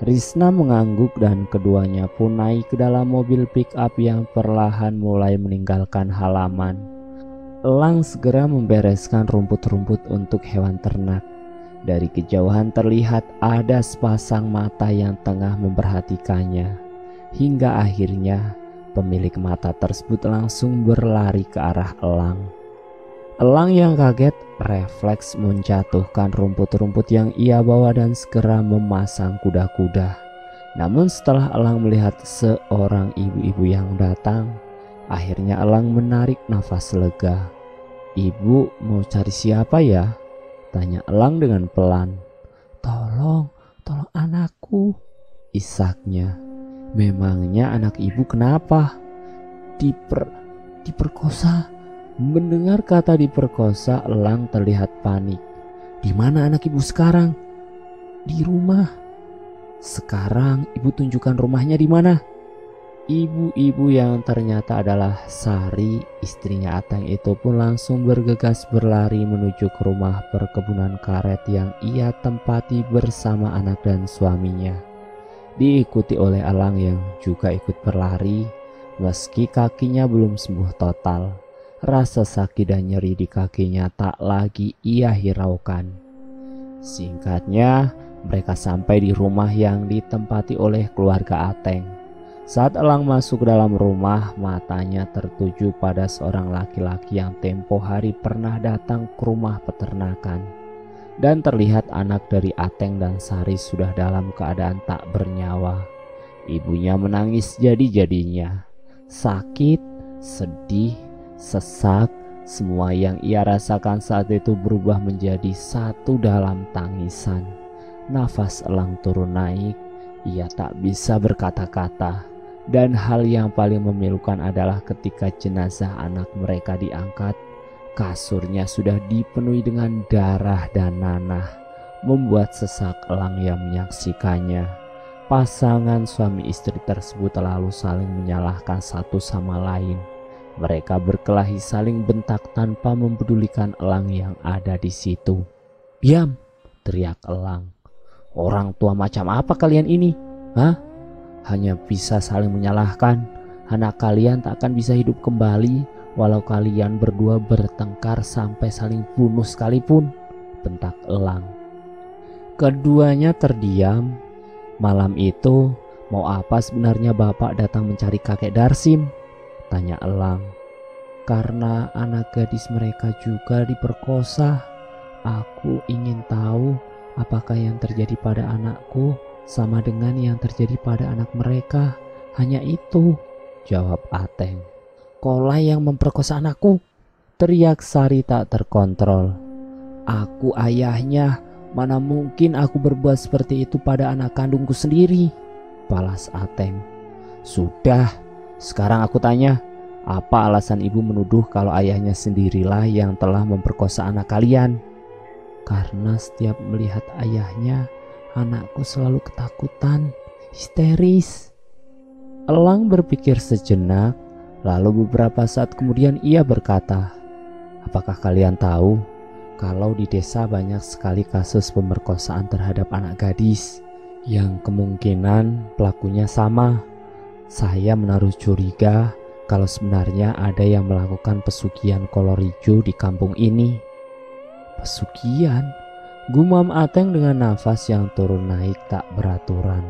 Risna mengangguk dan keduanya pun naik ke dalam mobil pick up yang perlahan mulai meninggalkan halaman. Elang segera membereskan rumput-rumput untuk hewan ternak. Dari kejauhan terlihat ada sepasang mata yang tengah memperhatikannya. Hingga akhirnya pemilik mata tersebut langsung berlari ke arah Elang. Elang yang kaget refleks menjatuhkan rumput-rumput yang ia bawa dan segera memasang kuda-kuda. Namun setelah Elang melihat seorang ibu-ibu yang datang, akhirnya Elang menarik nafas lega. Ibu mau cari siapa ya? Tanya Elang dengan pelan. Tolong anakku, isaknya. Memangnya anak ibu kenapa? Diperkosa. Mendengar kata diperkosa, Elang terlihat panik. Di mana anak ibu sekarang? Di rumah. Sekarang ibu tunjukkan rumahnya di mana? Ibu-ibu yang ternyata adalah Sari, istrinya Ateng itu pun langsung bergegas berlari menuju ke rumah perkebunan karet yang ia tempati bersama anak dan suaminya. Diikuti oleh Elang yang juga ikut berlari. Meski kakinya belum sembuh total, rasa sakit dan nyeri di kakinya tak lagi ia hiraukan. Singkatnya, mereka sampai di rumah yang ditempati oleh keluarga Ateng. Saat Elang masuk ke dalam rumah, matanya tertuju pada seorang laki-laki yang tempo hari pernah datang ke rumah peternakan. Dan terlihat anak dari Ateng dan Sari sudah dalam keadaan tak bernyawa. Ibunya menangis jadi-jadinya. Sakit, sedih, sesak, semua yang ia rasakan saat itu berubah menjadi satu dalam tangisan. Nafas Elang turun naik, ia tak bisa berkata-kata. Dan hal yang paling memilukan adalah ketika jenazah anak mereka diangkat, kasurnya sudah dipenuhi dengan darah dan nanah, membuat sesak Elang yang menyaksikannya. Pasangan suami istri tersebut lalu saling menyalahkan satu sama lain. Mereka berkelahi saling bentak tanpa mempedulikan Elang yang ada di situ. "Diam!" teriak Elang. "Orang tua macam apa kalian ini? Hah? Hanya bisa saling menyalahkan. Anak kalian tak akan bisa hidup kembali walau kalian berdua bertengkar sampai saling bunuh sekalipun," bentak Elang. Keduanya terdiam. "Malam itu mau apa sebenarnya Bapak datang mencari kakek Darsim?" tanya Elang. "Karena anak gadis mereka juga diperkosa. Aku ingin tahu apakah yang terjadi pada anakku sama dengan yang terjadi pada anak mereka. Hanya itu," jawab Ateng. "Kola yang memperkosa anakku!" teriak Sari tak terkontrol. "Aku ayahnya, mana mungkin aku berbuat seperti itu pada anak kandungku sendiri," balas Ateng. "Sudah, sekarang aku tanya, apa alasan ibu menuduh kalau ayahnya sendirilah yang telah memperkosa anak kalian?" "Karena setiap melihat ayahnya, anakku selalu ketakutan, histeris." Elang berpikir sejenak, lalu beberapa saat kemudian ia berkata, "Apakah kalian tahu kalau di desa banyak sekali kasus pemerkosaan terhadap anak gadis yang kemungkinan pelakunya sama? Saya menaruh curiga kalau sebenarnya ada yang melakukan pesugihan kolor hijau di kampung ini." "Pesugihan?" gumam Ateng dengan nafas yang turun naik tak beraturan.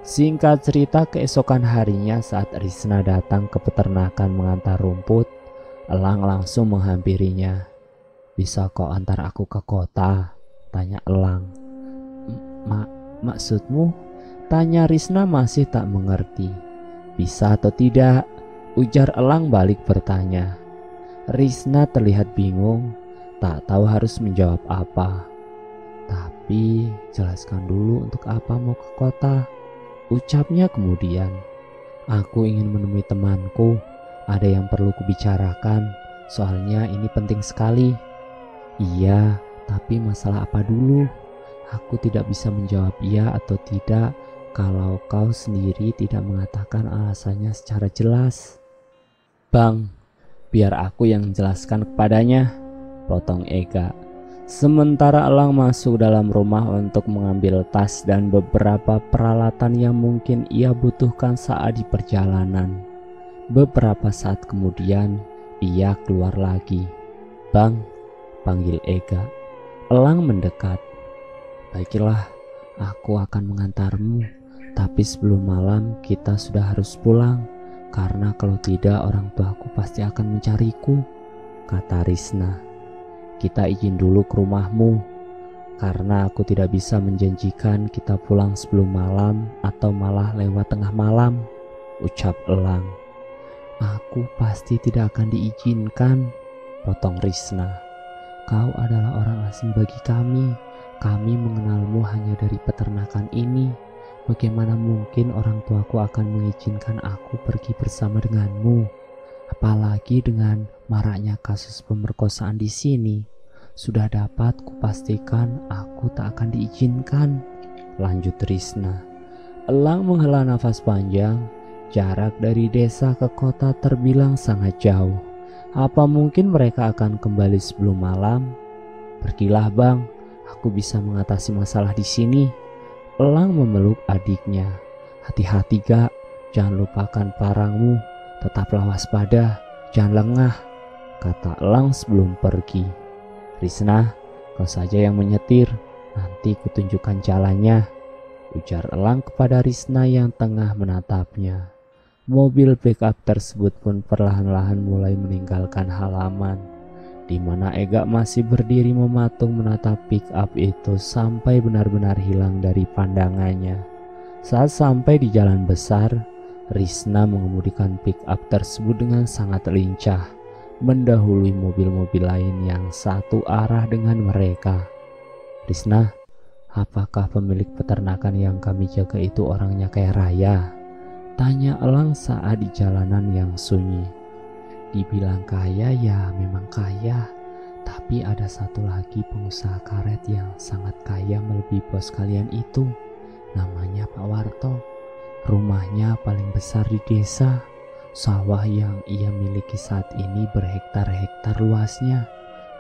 Singkat cerita, keesokan harinya saat Risna datang ke peternakan mengantar rumput, Elang langsung menghampirinya. "Bisa kau antar aku ke kota?" tanya Elang. Maksudmu?" tanya Risna masih tak mengerti. "Bisa atau tidak?" ujar Elang balik bertanya. Risna terlihat bingung, tak tahu harus menjawab apa. "Tapi jelaskan dulu untuk apa mau ke kota," ucapnya kemudian. "Aku ingin menemui temanku, ada yang perlu kubicarakan, soalnya ini penting sekali." "Iya, tapi masalah apa dulu?" "Aku tidak bisa menjawab iya atau tidak kalau kau sendiri tidak mengatakan alasannya secara jelas." "Bang, biar aku yang menjelaskan kepadanya," potong Ega. Sementara Elang masuk dalam rumah untuk mengambil tas dan beberapa peralatan yang mungkin ia butuhkan saat di perjalanan. Beberapa saat kemudian ia keluar lagi. "Bang," panggil Ega. Elang mendekat. "Baiklah, aku akan mengantarmu, tapi sebelum malam kita sudah harus pulang. Karena kalau tidak orang tuaku pasti akan mencariku," kata Risna. "Kita izin dulu ke rumahmu, karena aku tidak bisa menjanjikan kita pulang sebelum malam atau malah lewat tengah malam," ucap Elang. "Aku pasti tidak akan diizinkan," potong Risna. "Kau adalah orang asing bagi kami. Kami mengenalmu hanya dari peternakan ini. Bagaimana mungkin orang tuaku akan mengizinkan aku pergi bersama denganmu? Apalagi dengan maraknya kasus pemerkosaan di sini. Sudah dapat kupastikan aku tak akan diizinkan," lanjut Risna. Elang menghela nafas panjang. Jarak dari desa ke kota terbilang sangat jauh. Apa mungkin mereka akan kembali sebelum malam? "Pergilah bang, aku bisa mengatasi masalah di sini." Elang memeluk adiknya. "Hati-hati gak, jangan lupakan parangmu, tetaplah waspada, jangan lengah," kata Elang sebelum pergi. "Risna, kau saja yang menyetir, Nanti kutunjukkan jalannya, ujar Elang kepada Risna yang tengah menatapnya. Mobil pickup tersebut pun perlahan-lahan mulai meninggalkan halaman, di mana Ega masih berdiri mematung menatap pickup itu sampai benar-benar hilang dari pandangannya. Saat sampai di jalan besar, Risna mengemudikan pickup tersebut dengan sangat lincah, mendahului mobil-mobil lain yang satu arah dengan mereka. Risna, apakah pemilik peternakan yang kami jaga itu orangnya kaya raya? Tanya Elang saat di jalanan yang sunyi. Dibilang kaya ya memang kaya, tapi ada satu lagi pengusaha karet yang sangat kaya melebihi bos kalian itu. Namanya Pak Warto. Rumahnya paling besar di desa. Sawah yang ia miliki saat ini berhektar-hektar luasnya.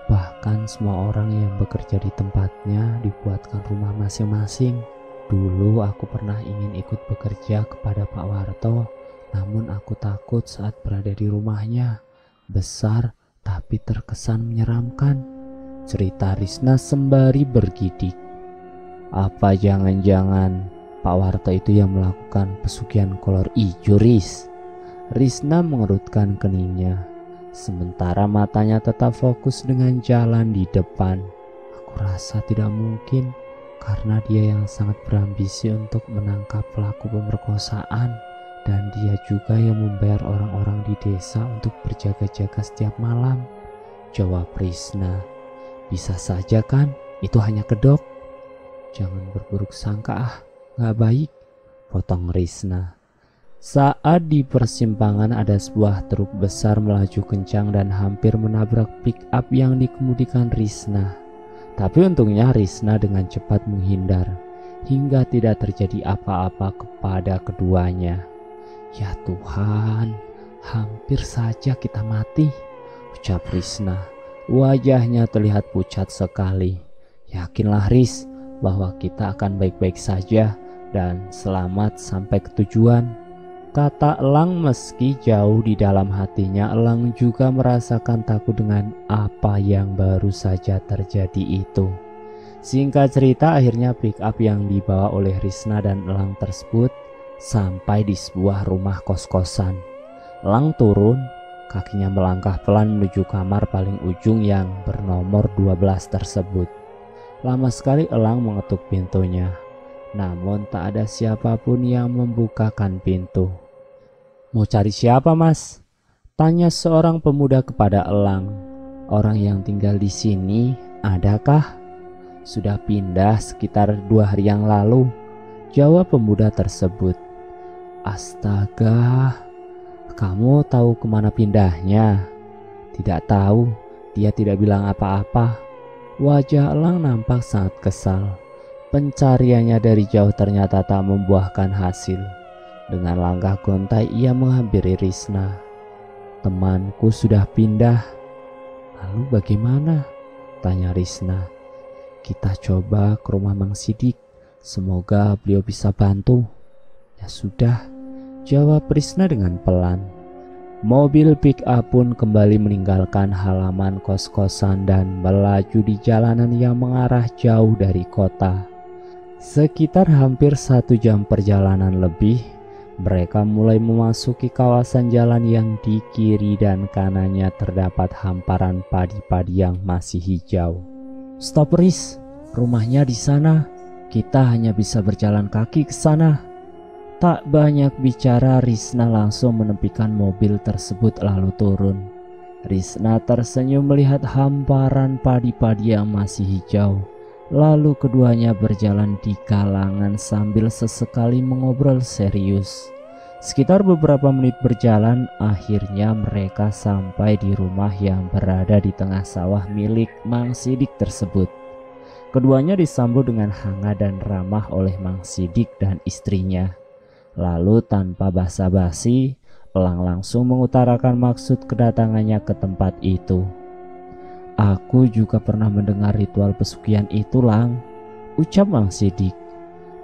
Bahkan semua orang yang bekerja di tempatnya dibuatkan rumah masing-masing. Dulu aku pernah ingin ikut bekerja kepada Pak Warto, namun aku takut saat berada di rumahnya. Besar tapi terkesan menyeramkan, cerita Risna sembari bergidik. Apa jangan-jangan Pak Warto itu yang melakukan pesugihan kolor ijo, Ris? Risna mengerutkan keningnya, sementara matanya tetap fokus dengan jalan di depan. Aku rasa tidak mungkin, karena dia yang sangat berambisi untuk menangkap pelaku pemerkosaan, dan dia juga yang membayar orang-orang di desa untuk berjaga-jaga setiap malam, jawab Risna. Bisa saja kan, itu hanya kedok. Jangan berburuk sangka gak baik, potong Risna. Saat di persimpangan ada sebuah truk besar melaju kencang dan hampir menabrak pick up yang dikemudikan Risna. Tapi untungnya Risna dengan cepat menghindar, hingga tidak terjadi apa-apa kepada keduanya. Ya Tuhan, hampir saja kita mati, ucap Risna. Wajahnya terlihat pucat sekali. Yakinlah Ris, bahwa kita akan baik-baik saja dan selamat sampai ke tujuan, kata Elang. Meski jauh di dalam hatinya, Elang juga merasakan takut dengan apa yang baru saja terjadi itu. Singkat cerita, akhirnya pick up yang dibawa oleh Risna dan Elang tersebut sampai di sebuah rumah kos-kosan. Elang turun, kakinya melangkah pelan menuju kamar paling ujung yang bernomor 12 tersebut. Lama sekali Elang mengetuk pintunya, namun tak ada siapapun yang membukakan pintu. Mau cari siapa, Mas? Tanya seorang pemuda kepada Elang. Orang yang tinggal di sini adakah? Sudah pindah sekitar 2 hari yang lalu, jawab pemuda tersebut. Astaga, kamu tahu kemana pindahnya? Tidak tahu, dia tidak bilang apa-apa. Wajah Elang nampak sangat kesal. Pencariannya dari jauh ternyata tak membuahkan hasil. Dengan langkah gontai ia menghampiri Risna. Temanku sudah pindah. Lalu bagaimana? Tanya Risna. Kita coba ke rumah Mang Sidik. Semoga beliau bisa bantu. Ya sudah, jawab Risna dengan pelan. Mobil pick up pun kembali meninggalkan halaman kos-kosan dan melaju di jalanan yang mengarah jauh dari kota. Sekitar hampir 1 jam perjalanan lebih, mereka mulai memasuki kawasan jalan yang di kiri dan kanannya terdapat hamparan padi-padi yang masih hijau. Stop Ris, rumahnya di sana. Kita hanya bisa berjalan kaki ke sana. Tak banyak bicara, Risna langsung menepikan mobil tersebut lalu turun. Risna tersenyum melihat hamparan padi-padi yang masih hijau. Lalu keduanya berjalan di kalangan sambil sesekali mengobrol serius. Sekitar beberapa menit berjalan, akhirnya mereka sampai di rumah yang berada di tengah sawah milik Mang Sidik tersebut. Keduanya disambut dengan hangat dan ramah oleh Mang Sidik dan istrinya. Lalu tanpa basa-basi, Elang langsung mengutarakan maksud kedatangannya ke tempat itu. Aku juga pernah mendengar ritual pesugihan itu, Lang, ucap Mang Sidik.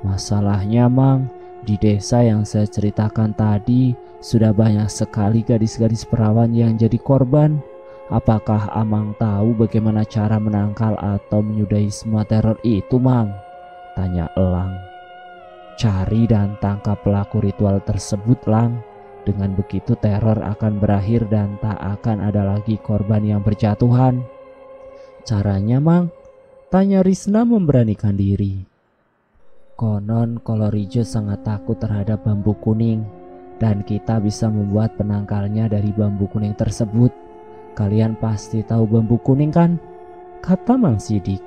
Masalahnya, Mang, di desa yang saya ceritakan tadi sudah banyak sekali gadis-gadis perawan yang jadi korban. Apakah Amang tahu bagaimana cara menangkal atau menyudahi semua teror itu, Mang? Tanya Elang. Cari dan tangkap pelaku ritual tersebut, Lang. Dengan begitu teror akan berakhir dan tak akan ada lagi korban yang berjatuhan. Caranya, Mang? Tanya Risna memberanikan diri. Konon Kolorijo sangat takut terhadap bambu kuning, dan kita bisa membuat penangkalnya dari bambu kuning tersebut. Kalian pasti tahu bambu kuning kan? Kata Mang Sidik.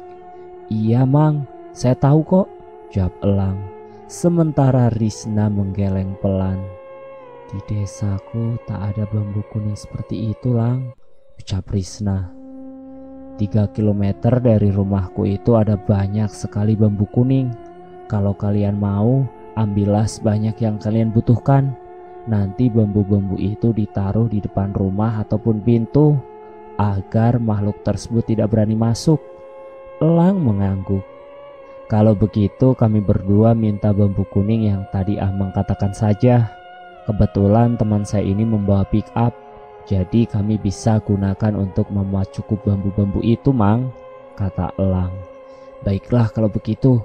Iya, Mang, saya tahu kok, jawab Elang. Sementara Risna menggeleng pelan. Di desaku tak ada bambu kuning seperti itu, Lang, ucap Risna. 3 kilometer dari rumahku itu ada banyak sekali bambu kuning. Kalau kalian mau, ambillah sebanyak yang kalian butuhkan. Nanti bambu-bambu itu ditaruh di depan rumah ataupun pintu agar makhluk tersebut tidak berani masuk. Elang mengangguk. Kalau begitu kami berdua minta bambu kuning yang tadi Amang katakan saja. Kebetulan teman saya ini membawa pick up, jadi kami bisa gunakan untuk memuat cukup bambu-bambu itu, Mang, kata Elang. Baiklah kalau begitu,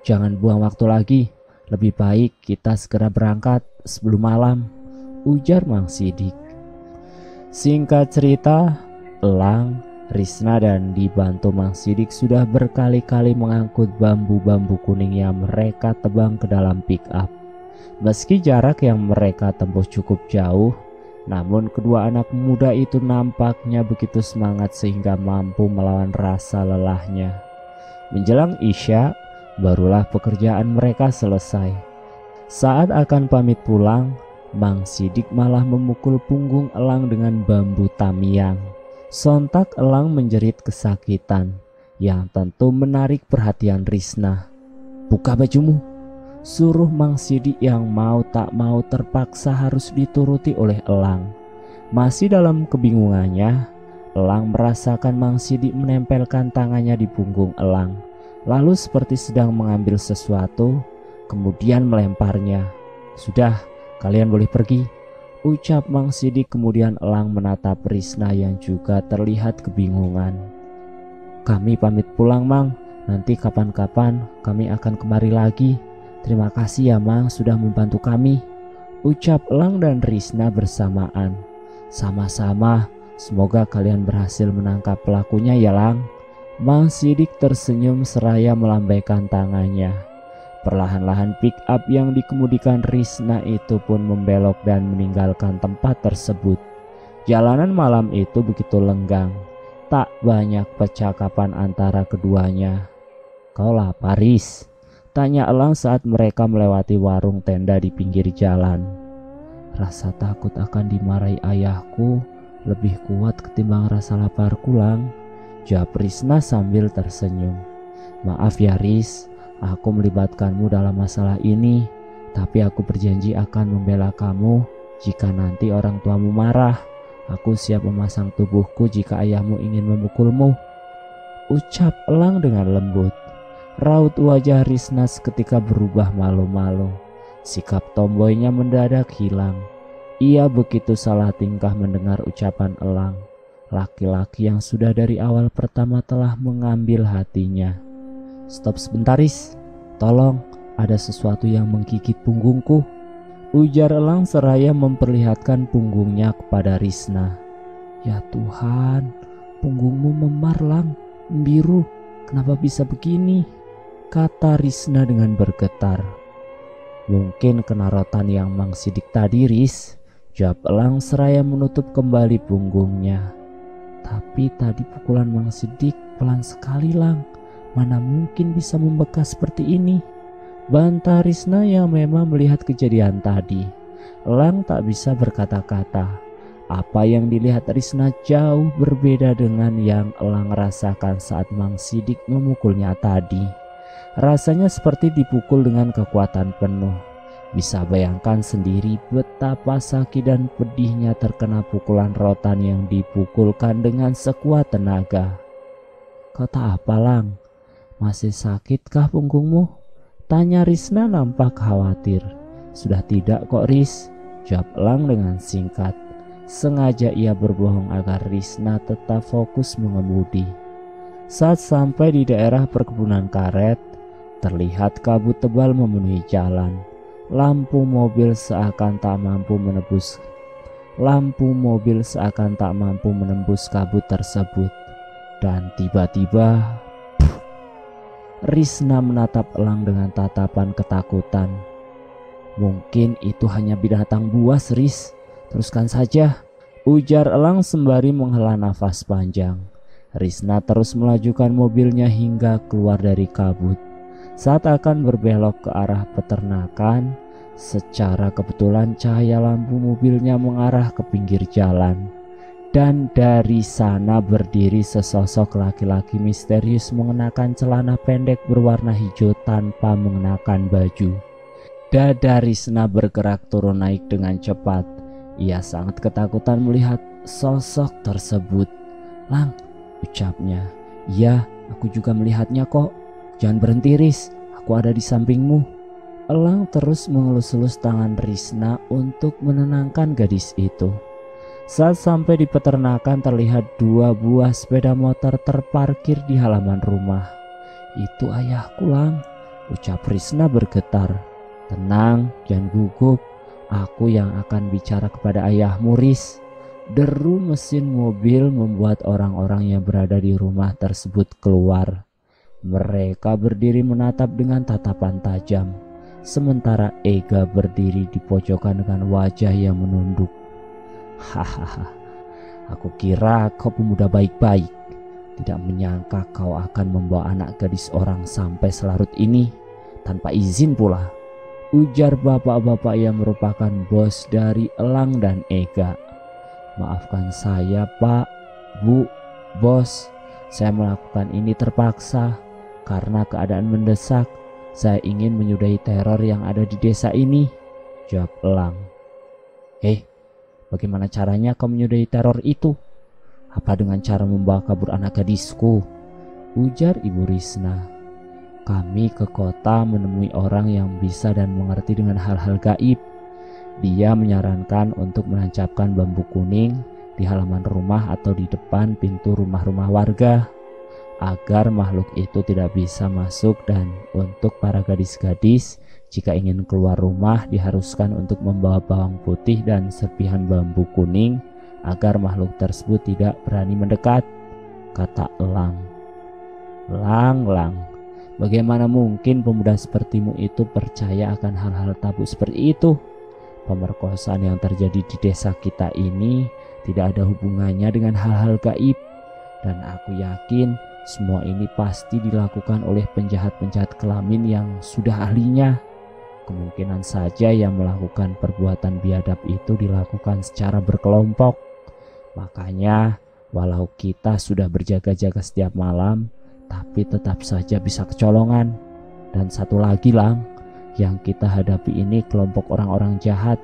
jangan buang waktu lagi. Lebih baik kita segera berangkat sebelum malam, ujar Mang Sidik. Singkat cerita, Elang, Risna dan dibantu Mang Sidik sudah berkali-kali mengangkut bambu-bambu kuning yang mereka tebang ke dalam pick up. Meski jarak yang mereka tempuh cukup jauh, namun kedua anak muda itu nampaknya begitu semangat sehingga mampu melawan rasa lelahnya. Menjelang Isya, barulah pekerjaan mereka selesai. Saat akan pamit pulang, Mang Sidik malah memukul punggung Elang dengan bambu tamiang. Sontak Elang menjerit kesakitan, yang tentu menarik perhatian Risna. Buka bajumu, suruh Mang Sidik yang mau tak mau terpaksa harus dituruti oleh Elang. Masih dalam kebingungannya, Elang merasakan Mang Sidik menempelkan tangannya di punggung Elang. Lalu seperti sedang mengambil sesuatu, kemudian melemparnya. Sudah, kalian boleh pergi, ucap Mang Sidik. Kemudian Elang menatap Risna yang juga terlihat kebingungan. Kami pamit pulang, Mang. Nanti kapan-kapan kami akan kemari lagi. Terima kasih ya, Mang, sudah membantu kami, ucap Elang dan Risna bersamaan. Sama-sama, semoga kalian berhasil menangkap pelakunya ya, Lang. Mang Sidik tersenyum seraya melambaikan tangannya. Perlahan-lahan pick up yang dikemudikan Risna itu pun membelok dan meninggalkan tempat tersebut. Jalanan malam itu begitu lenggang, tak banyak percakapan antara keduanya. Kau lapar, Ris? Tanya Elang saat mereka melewati warung tenda di pinggir jalan. Rasa takut akan dimarahi ayahku lebih kuat ketimbang rasa laparku, Lang, jawab Risna sambil tersenyum. Maaf ya, Ris, aku melibatkanmu dalam masalah ini, tapi aku berjanji akan membela kamu jika nanti orang tuamu marah. Aku siap memasang tubuhku jika ayahmu ingin memukulmu, ucap Elang dengan lembut. Raut wajah Risna seketika berubah malu-malu. Sikap tomboynya mendadak hilang. Ia begitu salah tingkah mendengar ucapan Elang, laki-laki yang sudah dari awal pertama telah mengambil hatinya. Stop sebentar, Ris, tolong, ada sesuatu yang menggigit punggungku, ujar Elang seraya memperlihatkan punggungnya kepada Risna. Ya Tuhan, punggungmu memar, Lang, biru, kenapa bisa begini? Kata Risna dengan bergetar. Mungkin kena rotan yang Mang Sidik tadi, Ris, jawab Elang seraya menutup kembali punggungnya. Tapi tadi pukulan Mang Sidik pelan sekali, Lang, mana mungkin bisa membekas seperti ini, bantah Risna yang memang melihat kejadian tadi. Elang tak bisa berkata-kata. Apa yang dilihat Risna jauh berbeda dengan yang Elang rasakan saat Mang Sidik memukulnya tadi. Rasanya seperti dipukul dengan kekuatan penuh. Bisa bayangkan sendiri betapa sakit dan pedihnya terkena pukulan rotan yang dipukulkan dengan sekuat tenaga. Kata apa, Lang? Masih sakitkah punggungmu? Tanya Risna nampak khawatir. Sudah tidak kok, Ris, jawab Elang dengan singkat. Sengaja ia berbohong agar Risna tetap fokus mengemudi. Saat sampai di daerah perkebunan karet, terlihat kabut tebal memenuhi jalan. Lampu mobil seakan tak mampu menembus kabut tersebut. Dan tiba-tiba Risna menatap Elang dengan tatapan ketakutan. "Mungkin itu hanya binatang buas, Ris. Teruskan saja," ujar Elang sembari menghela nafas panjang. Risna terus melajukan mobilnya hingga keluar dari kabut. Saat akan berbelok ke arah peternakan, secara kebetulan cahaya lampu mobilnya mengarah ke pinggir jalan. Dan dari sana berdiri sesosok laki-laki misterius mengenakan celana pendek berwarna hijau tanpa mengenakan baju. Dada Risna bergerak turun naik dengan cepat. Ia sangat ketakutan melihat sosok tersebut. "Lang," ucapnya. "Iya, aku juga melihatnya kok. Jangan berhenti, Ris. Aku ada di sampingmu." Elang terus mengelus-elus tangan Risna untuk menenangkan gadis itu. Saat sampai di peternakan, terlihat 2 buah sepeda motor terparkir di halaman rumah. "Itu ayahku, Lang," ucap Risna bergetar. "Tenang, jangan gugup. Aku yang akan bicara kepada ayahmu, Ris." Deru mesin mobil membuat orang-orang yang berada di rumah tersebut keluar. Mereka berdiri menatap dengan tatapan tajam, sementara Ega berdiri di pojokan dengan wajah yang menunduk. "Hahaha, aku kira kau pemuda baik-baik. Tidak menyangka kau akan membawa anak gadis orang sampai selarut ini, tanpa izin pula," ujar bapak-bapak yang merupakan bos dari Elang dan Ega. "Maafkan saya, Pak, Bu, Bos. Saya melakukan ini terpaksa karena keadaan mendesak. Saya ingin menyudahi teror yang ada di desa ini," jawab Elang. "Bagaimana caranya kau menyudahi teror itu? Apa dengan cara membawa kabur anak gadisku?" ujar Ibu Risna. "Kami ke kota menemui orang yang bisa dan mengerti dengan hal-hal gaib. Dia menyarankan untuk menancapkan bambu kuning di halaman rumah atau di depan pintu rumah-rumah warga agar makhluk itu tidak bisa masuk, dan untuk para gadis-gadis jika ingin keluar rumah diharuskan untuk membawa bawang putih dan serpihan bambu kuning agar makhluk tersebut tidak berani mendekat," kata Elang. Lang, bagaimana mungkin pemuda sepertimu itu percaya akan hal-hal tabu seperti itu? Pemerkosaan yang terjadi di desa kita ini tidak ada hubungannya dengan hal-hal gaib, dan aku yakin semua ini pasti dilakukan oleh penjahat-penjahat kelamin yang sudah ahlinya. Kemungkinan saja yang melakukan perbuatan biadab itu dilakukan secara berkelompok. Makanya walau kita sudah berjaga-jaga setiap malam, tapi tetap saja bisa kecolongan. Dan satu lagi, Lang, yang kita hadapi ini kelompok orang-orang jahat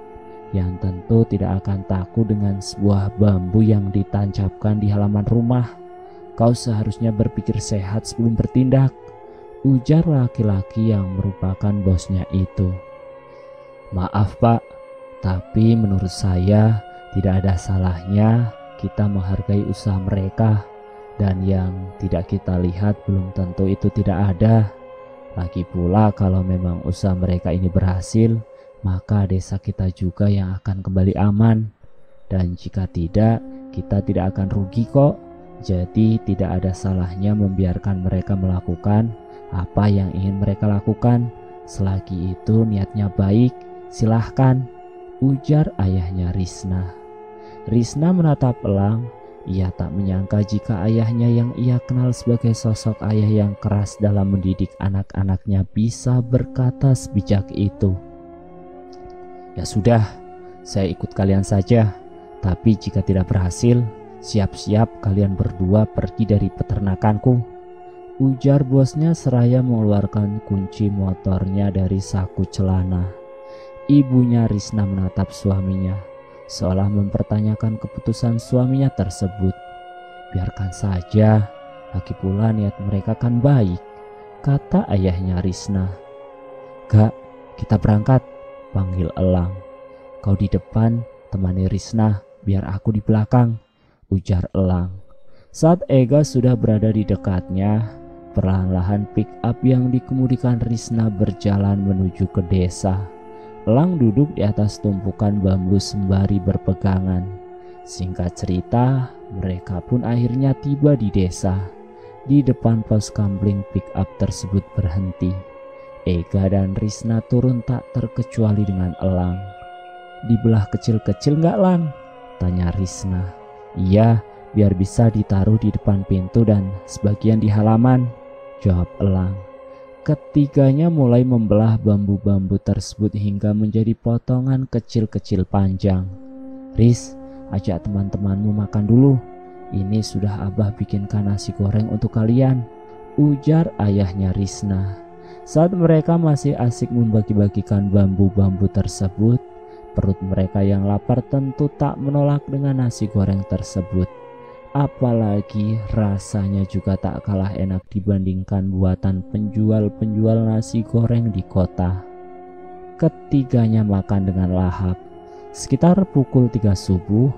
yang tentu tidak akan takut dengan sebuah bambu yang ditancapkan di halaman rumah. Kau seharusnya berpikir sehat sebelum bertindak, ujar laki-laki yang merupakan bosnya itu. "Maaf, Pak, tapi menurut saya tidak ada salahnya kita menghargai usaha mereka, dan yang tidak kita lihat belum tentu itu tidak ada. Lagi pula kalau memang usaha mereka ini berhasil, maka desa kita juga yang akan kembali aman. Dan jika tidak, kita tidak akan rugi kok. Jadi tidak ada salahnya membiarkan mereka melakukan apa yang ingin mereka lakukan. Selagi itu niatnya baik, silahkan," ujar ayahnya Risna. Risna menatap Elang. Ia tak menyangka jika ayahnya yang ia kenal sebagai sosok ayah yang keras dalam mendidik anak-anaknya bisa berkata sebijak itu. "Ya sudah, saya ikut kalian saja. Tapi jika tidak berhasil, siap-siap kalian berdua pergi dari peternakanku," ujar bosnya seraya mengeluarkan kunci motornya dari saku celana. Ibunya Risna menatap suaminya, seolah mempertanyakan keputusan suaminya tersebut. "Biarkan saja, lagi pula niat mereka kan baik," kata ayahnya Risna. "Gak, kita berangkat," panggil Elang. "Kau di depan temani Risna, biar aku di belakang, ujar Elang. Saat Ega sudah berada di dekatnya, perlahan-lahan pick up yang dikemudikan Risna berjalan menuju ke desa. Elang duduk di atas tumpukan bambu sembari berpegangan. Singkat cerita, mereka pun akhirnya tiba di desa. Di depan pos kamling pick up tersebut berhenti. Ega dan Risna turun tak terkecuali dengan Elang. "Dibelah kecil-kecil nggak, Lang?" tanya Risna. "Iya, biar bisa ditaruh di depan pintu dan sebagian di halaman," jawab Elang. Ketiganya mulai membelah bambu-bambu tersebut hingga menjadi potongan kecil-kecil panjang. "Ris, ajak teman-temanmu makan dulu. Ini sudah Abah bikinkan nasi goreng untuk kalian," ujar ayahnya Risna. Saat mereka masih asik membagi-bagikan bambu-bambu tersebut, perut mereka yang lapar tentu tak menolak dengan nasi goreng tersebut. Apalagi rasanya juga tak kalah enak dibandingkan buatan penjual-penjual nasi goreng di kota. Ketiganya makan dengan lahap. Sekitar pukul 3 subuh,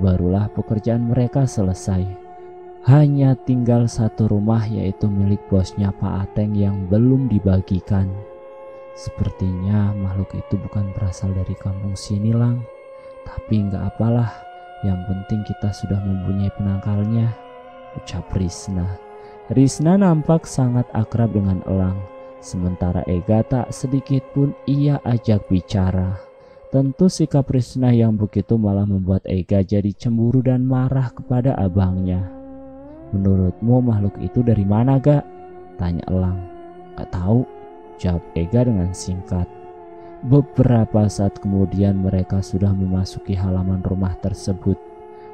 barulah pekerjaan mereka selesai. Hanya tinggal satu rumah, yaitu milik bosnya Pak Ateng yang belum dibagikan. "Sepertinya makhluk itu bukan berasal dari kampung sini, Lang. Tapi nggak apalah, yang penting kita sudah mempunyai penangkalnya," ucap Risna. Risna nampak sangat akrab dengan Elang, sementara Ega tak sedikit pun ia ajak bicara. Tentu sikap Risna yang begitu malah membuat Ega jadi cemburu dan marah kepada abangnya. "Menurutmu makhluk itu dari mana, Gak?" tanya Elang. "Gak tahu," jawab Ega dengan singkat. Beberapa saat kemudian mereka sudah memasuki halaman rumah tersebut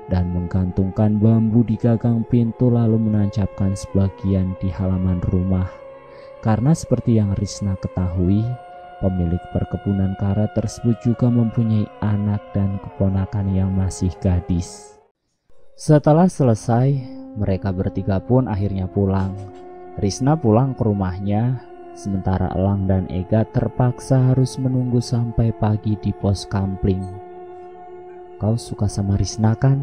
dan menggantungkan bambu di gagang pintu lalu menancapkan sebagian di halaman rumah. Karena seperti yang Risna ketahui, pemilik perkebunan karet tersebut juga mempunyai anak dan keponakan yang masih gadis. Setelah selesai, mereka bertiga pun akhirnya pulang. Risna pulang ke rumahnya, sementara Elang dan Ega terpaksa harus menunggu sampai pagi di pos kampling. "Kau suka sama Risna kan?"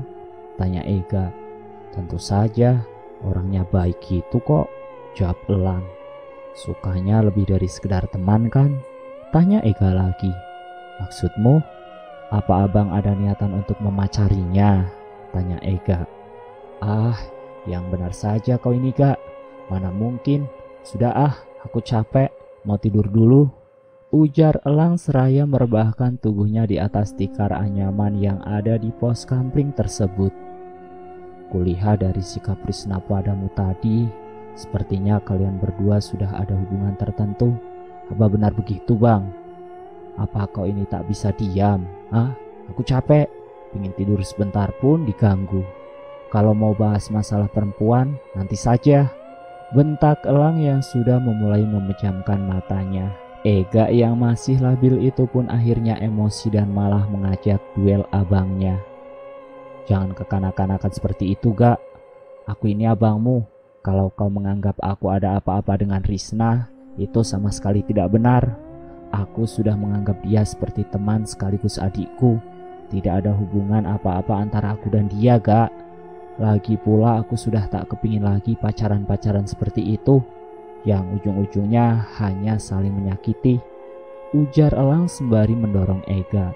tanya Ega. "Tentu saja, orangnya baik gitu kok," jawab Elang. "Sukanya lebih dari sekedar teman kan?" tanya Ega lagi. "Maksudmu, apa abang ada niatan untuk memacarinya?" tanya Ega. "Ah, yang benar saja kau ini, Gak. Mana mungkin. Sudah aku capek, mau tidur dulu," ujar Elang seraya merebahkan tubuhnya di atas tikar anyaman yang ada di pos kampling tersebut. "Kulihat dari sikap Risna padamu tadi, sepertinya kalian berdua sudah ada hubungan tertentu. Apa benar begitu, Bang? Apa kau ini tak bisa diam? Aku capek, ingin tidur sebentar pun diganggu. Kalau mau bahas masalah perempuan, nanti saja," bentak Elang yang sudah memulai memejamkan matanya. Ega yang masih labil itu pun akhirnya emosi dan malah mengajak duel abangnya. "Jangan kekanak-kanakan seperti itu, Gak. Aku ini abangmu. Kalau kau menganggap aku ada apa-apa dengan Risna, itu sama sekali tidak benar. Aku sudah menganggap dia seperti teman sekaligus adikku. Tidak ada hubungan apa-apa antara aku dan dia, Gak. Lagi pula aku sudah tak kepingin lagi pacaran-pacaran seperti itu, yang ujung-ujungnya hanya saling menyakiti," ujar Elang sembari mendorong Ega.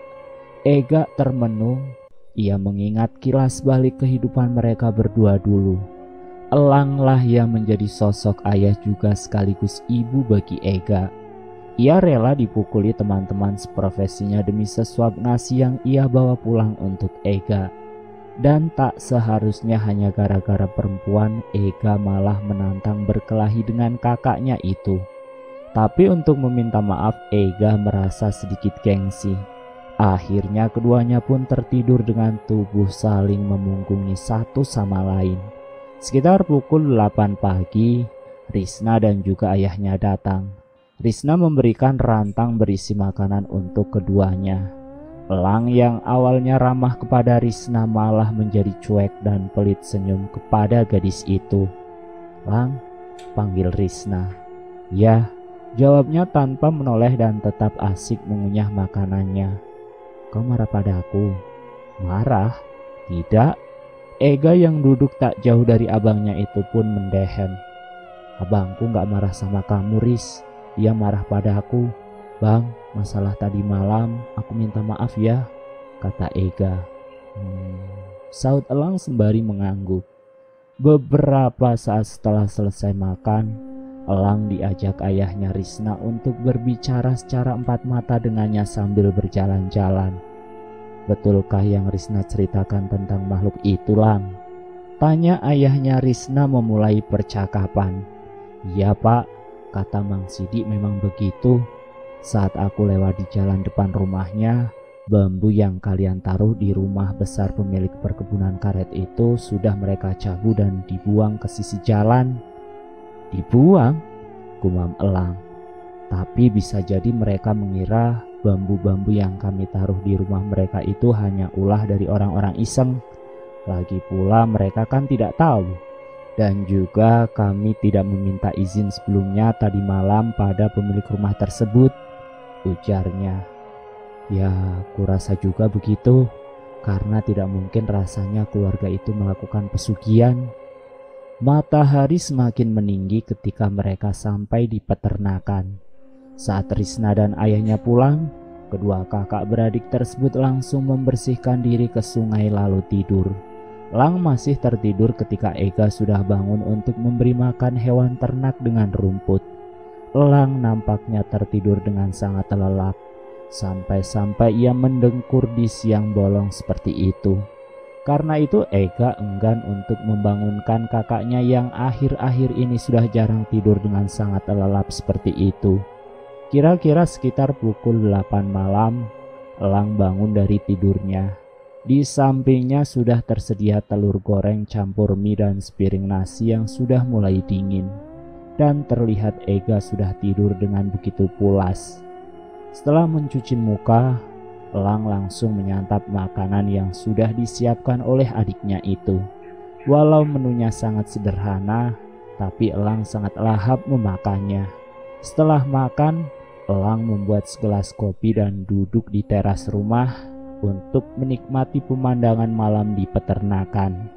Ega termenung. Ia mengingat kilas balik kehidupan mereka berdua dulu. Elanglah yang menjadi sosok ayah juga sekaligus ibu bagi Ega. Ia rela dipukuli teman-teman seprofesinya demi sesuap nasi yang ia bawa pulang untuk Ega. Dan tak seharusnya hanya gara-gara perempuan Ega malah menantang berkelahi dengan kakaknya itu. Tapi untuk meminta maaf Ega merasa sedikit gengsi. Akhirnya keduanya pun tertidur dengan tubuh saling memunggungi satu sama lain. Sekitar pukul 8 pagi, Risna dan juga ayahnya datang. Risna memberikan rantang berisi makanan untuk keduanya. Elang yang awalnya ramah kepada Risna malah menjadi cuek dan pelit senyum kepada gadis itu. "Lang," panggil Risna. "Ya," jawabnya tanpa menoleh dan tetap asik mengunyah makanannya. "Kau marah padaku?" "Marah? Tidak. Ega yang duduk tak jauh dari abangnya itu pun mendehem. Abangku gak marah sama kamu, Riz. Dia marah pada aku. Bang, masalah tadi malam aku minta maaf ya, kata Ega. Saud Elang sembari mengangguk. Beberapa saat setelah selesai makan, Elang diajak ayahnya Risna untuk berbicara secara empat mata dengannya sambil berjalan-jalan. Betulkah yang Risna ceritakan tentang makhluk itu, Lang? Tanya ayahnya Risna memulai percakapan. Iya pak, kata Mang Sidi memang begitu. Saat aku lewat di jalan depan rumahnya, bambu yang kalian taruh di rumah besar pemilik perkebunan karet itu sudah mereka cabut dan dibuang ke sisi jalan. Dibuang? Gumam Elang. Tapi bisa jadi mereka mengira bambu-bambu yang kami taruh di rumah mereka itu hanya ulah dari orang-orang iseng. Lagi pula mereka kan tidak tahu. Dan juga kami tidak meminta izin sebelumnya tadi malam pada pemilik rumah tersebut, ujarnya. Ya, kurasa juga begitu. Karena tidak mungkin rasanya keluarga itu melakukan pesugihan. Matahari semakin meninggi ketika mereka sampai di peternakan. Saat Risna dan ayahnya pulang, kedua kakak beradik tersebut langsung membersihkan diri ke sungai lalu tidur. Lang masih tertidur ketika Ega sudah bangun untuk memberi makan hewan ternak dengan rumput. Lang nampaknya tertidur dengan sangat lelap, sampai-sampai ia mendengkur di siang bolong seperti itu. Karena itu Ega enggan untuk membangunkan kakaknya yang akhir-akhir ini sudah jarang tidur dengan sangat lelap seperti itu. Kira-kira sekitar pukul 8 malam, Elang bangun dari tidurnya. Di sampingnya sudah tersedia telur goreng campur mie dan sepiring nasi yang sudah mulai dingin. Dan terlihat Ega sudah tidur dengan begitu pulas. Setelah mencuci muka, Elang langsung menyantap makanan yang sudah disiapkan oleh adiknya itu. Walau menunya sangat sederhana, tapi Elang sangat lahap memakannya. Setelah makan, Elang membuat segelas kopi dan duduk di teras rumah untuk menikmati pemandangan malam di peternakan.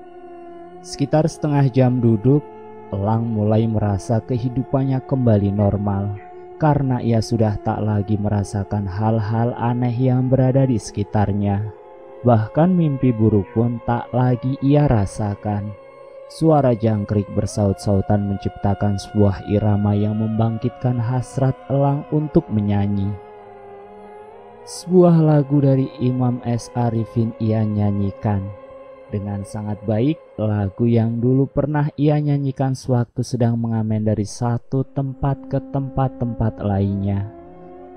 Sekitar setengah jam duduk, Elang mulai merasa kehidupannya kembali normal karena ia sudah tak lagi merasakan hal-hal aneh yang berada di sekitarnya. Bahkan mimpi buruk pun tak lagi ia rasakan. Suara jangkrik bersaut-sautan menciptakan sebuah irama yang membangkitkan hasrat Elang untuk menyanyi. Sebuah lagu dari Imam S. Arifin ia nyanyikan. Dengan sangat baik, lagu yang dulu pernah ia nyanyikan sewaktu sedang mengamen dari satu tempat ke tempat lainnya.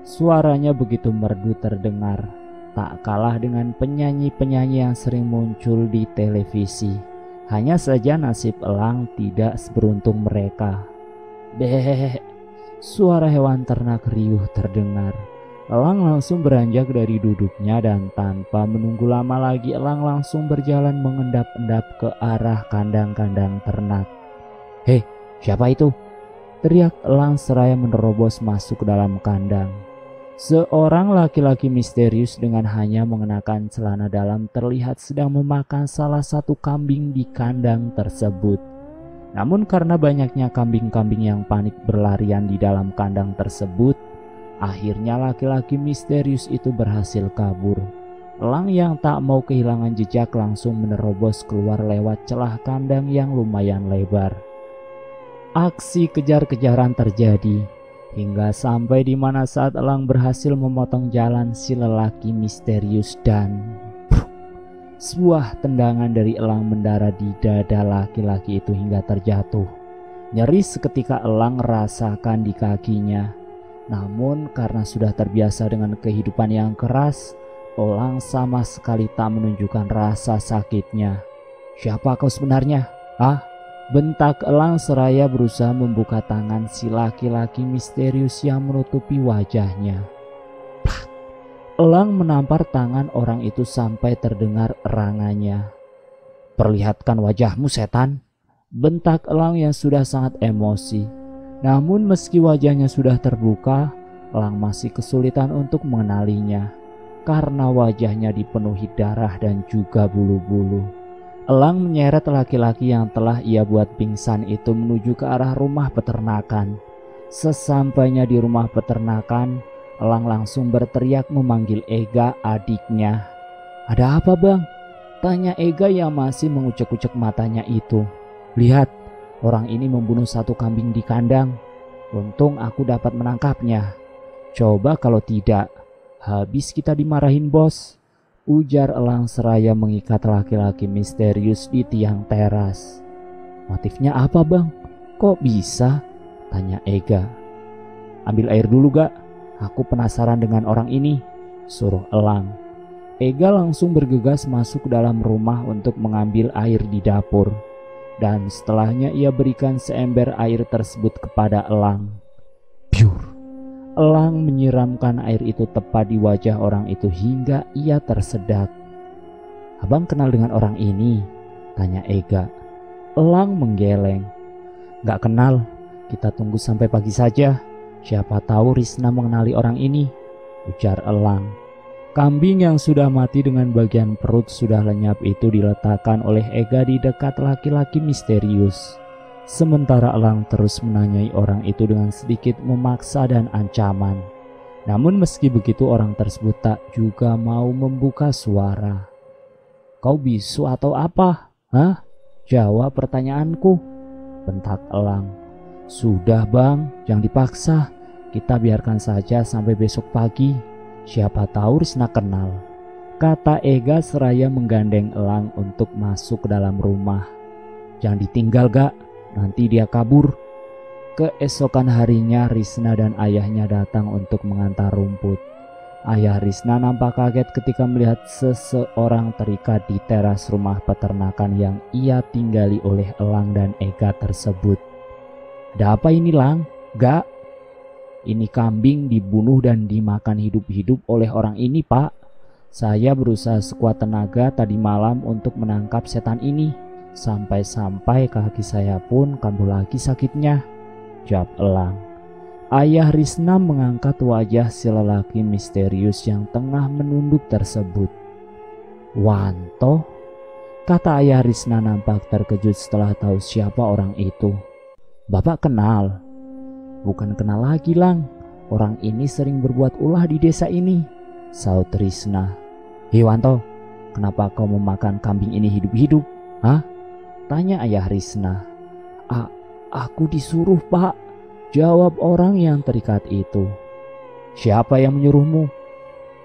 Suaranya begitu merdu terdengar, tak kalah dengan penyanyi-penyanyi yang sering muncul di televisi. Hanya saja nasib Elang tidak seberuntung mereka. Beh, suara hewan ternak riuh terdengar. Elang langsung beranjak dari duduknya dan tanpa menunggu lama lagi Elang langsung berjalan mengendap-endap ke arah kandang-kandang ternak. Hei, siapa itu? Teriak Elang seraya menerobos masuk ke dalam kandang. Seorang laki-laki misterius dengan hanya mengenakan celana dalam terlihat sedang memakan salah satu kambing di kandang tersebut. Namun karena banyaknya kambing-kambing yang panik berlarian di dalam kandang tersebut, akhirnya laki-laki misterius itu berhasil kabur. Elang yang tak mau kehilangan jejak langsung menerobos keluar lewat celah kandang yang lumayan lebar. Aksi kejar-kejaran terjadi. Hingga sampai di mana saat Elang berhasil memotong jalan si lelaki misterius dan sebuah tendangan dari Elang mendarat di dada laki-laki itu hingga terjatuh. Nyeri seketika Elang rasakan di kakinya. Namun karena sudah terbiasa dengan kehidupan yang keras, Elang sama sekali tak menunjukkan rasa sakitnya. Siapa kau sebenarnya? Bentak Elang seraya berusaha membuka tangan si laki-laki misterius yang menutupi wajahnya. Plak! Elang menampar tangan orang itu sampai terdengar erangannya. Perlihatkan wajahmu setan, bentak Elang yang sudah sangat emosi. Namun meski wajahnya sudah terbuka, Elang masih kesulitan untuk mengenalinya. karena wajahnya dipenuhi darah dan juga bulu-bulu. Elang menyeret laki-laki yang telah ia buat pingsan itu menuju ke arah rumah peternakan. Sesampainya di rumah peternakan, Elang langsung berteriak memanggil Ega, adiknya. "Ada apa, Bang?" tanya Ega yang masih mengucek-ucek matanya itu. "Lihat, orang ini membunuh satu kambing di kandang. Untung aku dapat menangkapnya. Coba kalau tidak, habis kita dimarahin bos," ujar Elang seraya mengikat laki-laki misterius di tiang teras. "Motifnya apa, Bang? Kok bisa?" tanya Ega. "Ambil air dulu gak? Aku penasaran dengan orang ini," suruh Elang. Ega langsung bergegas masuk ke dalam rumah untuk mengambil air di dapur. Dan setelahnya ia berikan seember air tersebut kepada Elang. Piur! Elang menyiramkan air itu tepat di wajah orang itu hingga ia tersedak. "Abang kenal dengan orang ini?" tanya Ega. Elang menggeleng. "Gak kenal, kita tunggu sampai pagi saja. Siapa tahu Risna mengenali orang ini," ujar Elang. Kambing yang sudah mati dengan bagian perut sudah lenyap itu diletakkan oleh Ega di dekat laki-laki misterius. Sementara Elang terus menanyai orang itu dengan sedikit memaksa dan ancaman. Namun meski begitu orang tersebut tak juga mau membuka suara. "Kau bisu atau apa? Hah? Jawab pertanyaanku," bentak Elang. "Sudah Bang, jangan dipaksa. Kita biarkan saja sampai besok pagi. Siapa tahu Risna kenal," kata Ega seraya menggandeng Elang untuk masuk ke dalam rumah. "Jangan ditinggal gak, nanti dia kabur." Keesokan harinya Risna dan ayahnya datang untuk mengantar rumput. Ayah Risna nampak kaget ketika melihat seseorang terikat di teras rumah peternakan yang ia tinggali oleh Elang dan Ega tersebut. "Ada apa ini, Lang? Gak? Ini kambing dibunuh dan dimakan hidup-hidup oleh orang ini, Pak. Saya berusaha sekuat tenaga tadi malam untuk menangkap setan ini. Sampai-sampai kaki saya pun kambuh lagi sakitnya," jawab Elang. Ayah Risna mengangkat wajah si lelaki misterius yang tengah menunduk tersebut. "Wanto?" kata ayah Risna nampak terkejut setelah tahu siapa orang itu. "Bapak kenal?" "Bukan kenal lagi, Lang. Orang ini sering berbuat ulah di desa ini," saut Risna. "Hei Wanto, kenapa kau memakan kambing ini hidup-hidup? Hah?" tanya ayah Risna. Aku disuruh, Pak," jawab orang yang terikat itu. "Siapa yang menyuruhmu?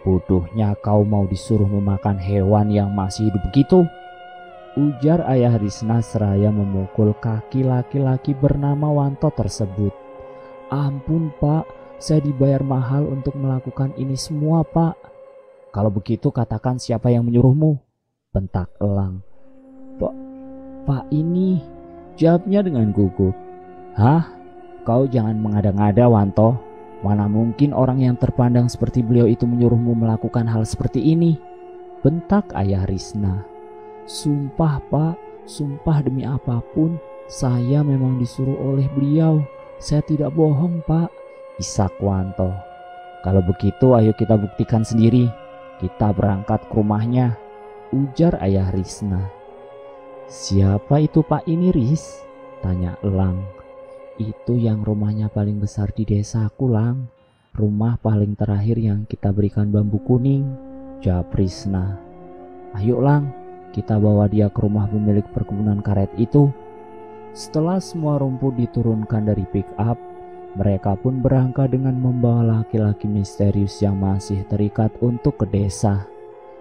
Bodohnya kau mau disuruh memakan hewan yang masih hidup begitu," ujar ayah Risna seraya memukul kaki laki-laki bernama Wanto tersebut. "Ampun Pak, saya dibayar mahal untuk melakukan ini semua, Pak." "Kalau begitu katakan siapa yang menyuruhmu," bentak Elang. Pak ini," jawabnya dengan gugup. "Hah? Kau jangan mengada-ngada, Wanto. Mana mungkin orang yang terpandang seperti beliau itu menyuruhmu melakukan hal seperti ini," bentak ayah Risna. "Sumpah Pak, sumpah demi apapun, saya memang disuruh oleh beliau. Saya tidak bohong, Pak," isak Wanto. "Kalau begitu ayo kita buktikan sendiri. Kita berangkat ke rumahnya," ujar ayah Risna. "Siapa itu Pak ini, Ris?" tanya Elang. "Itu yang rumahnya paling besar di desaku, Lang. Rumah paling terakhir yang kita berikan bambu kuning," jawab Risna. "Ayo Lang, kita bawa dia ke rumah pemilik perkebunan karet itu." Setelah semua rumput diturunkan dari pick up, mereka pun berangkat dengan membawa laki-laki misterius yang masih terikat untuk ke desa.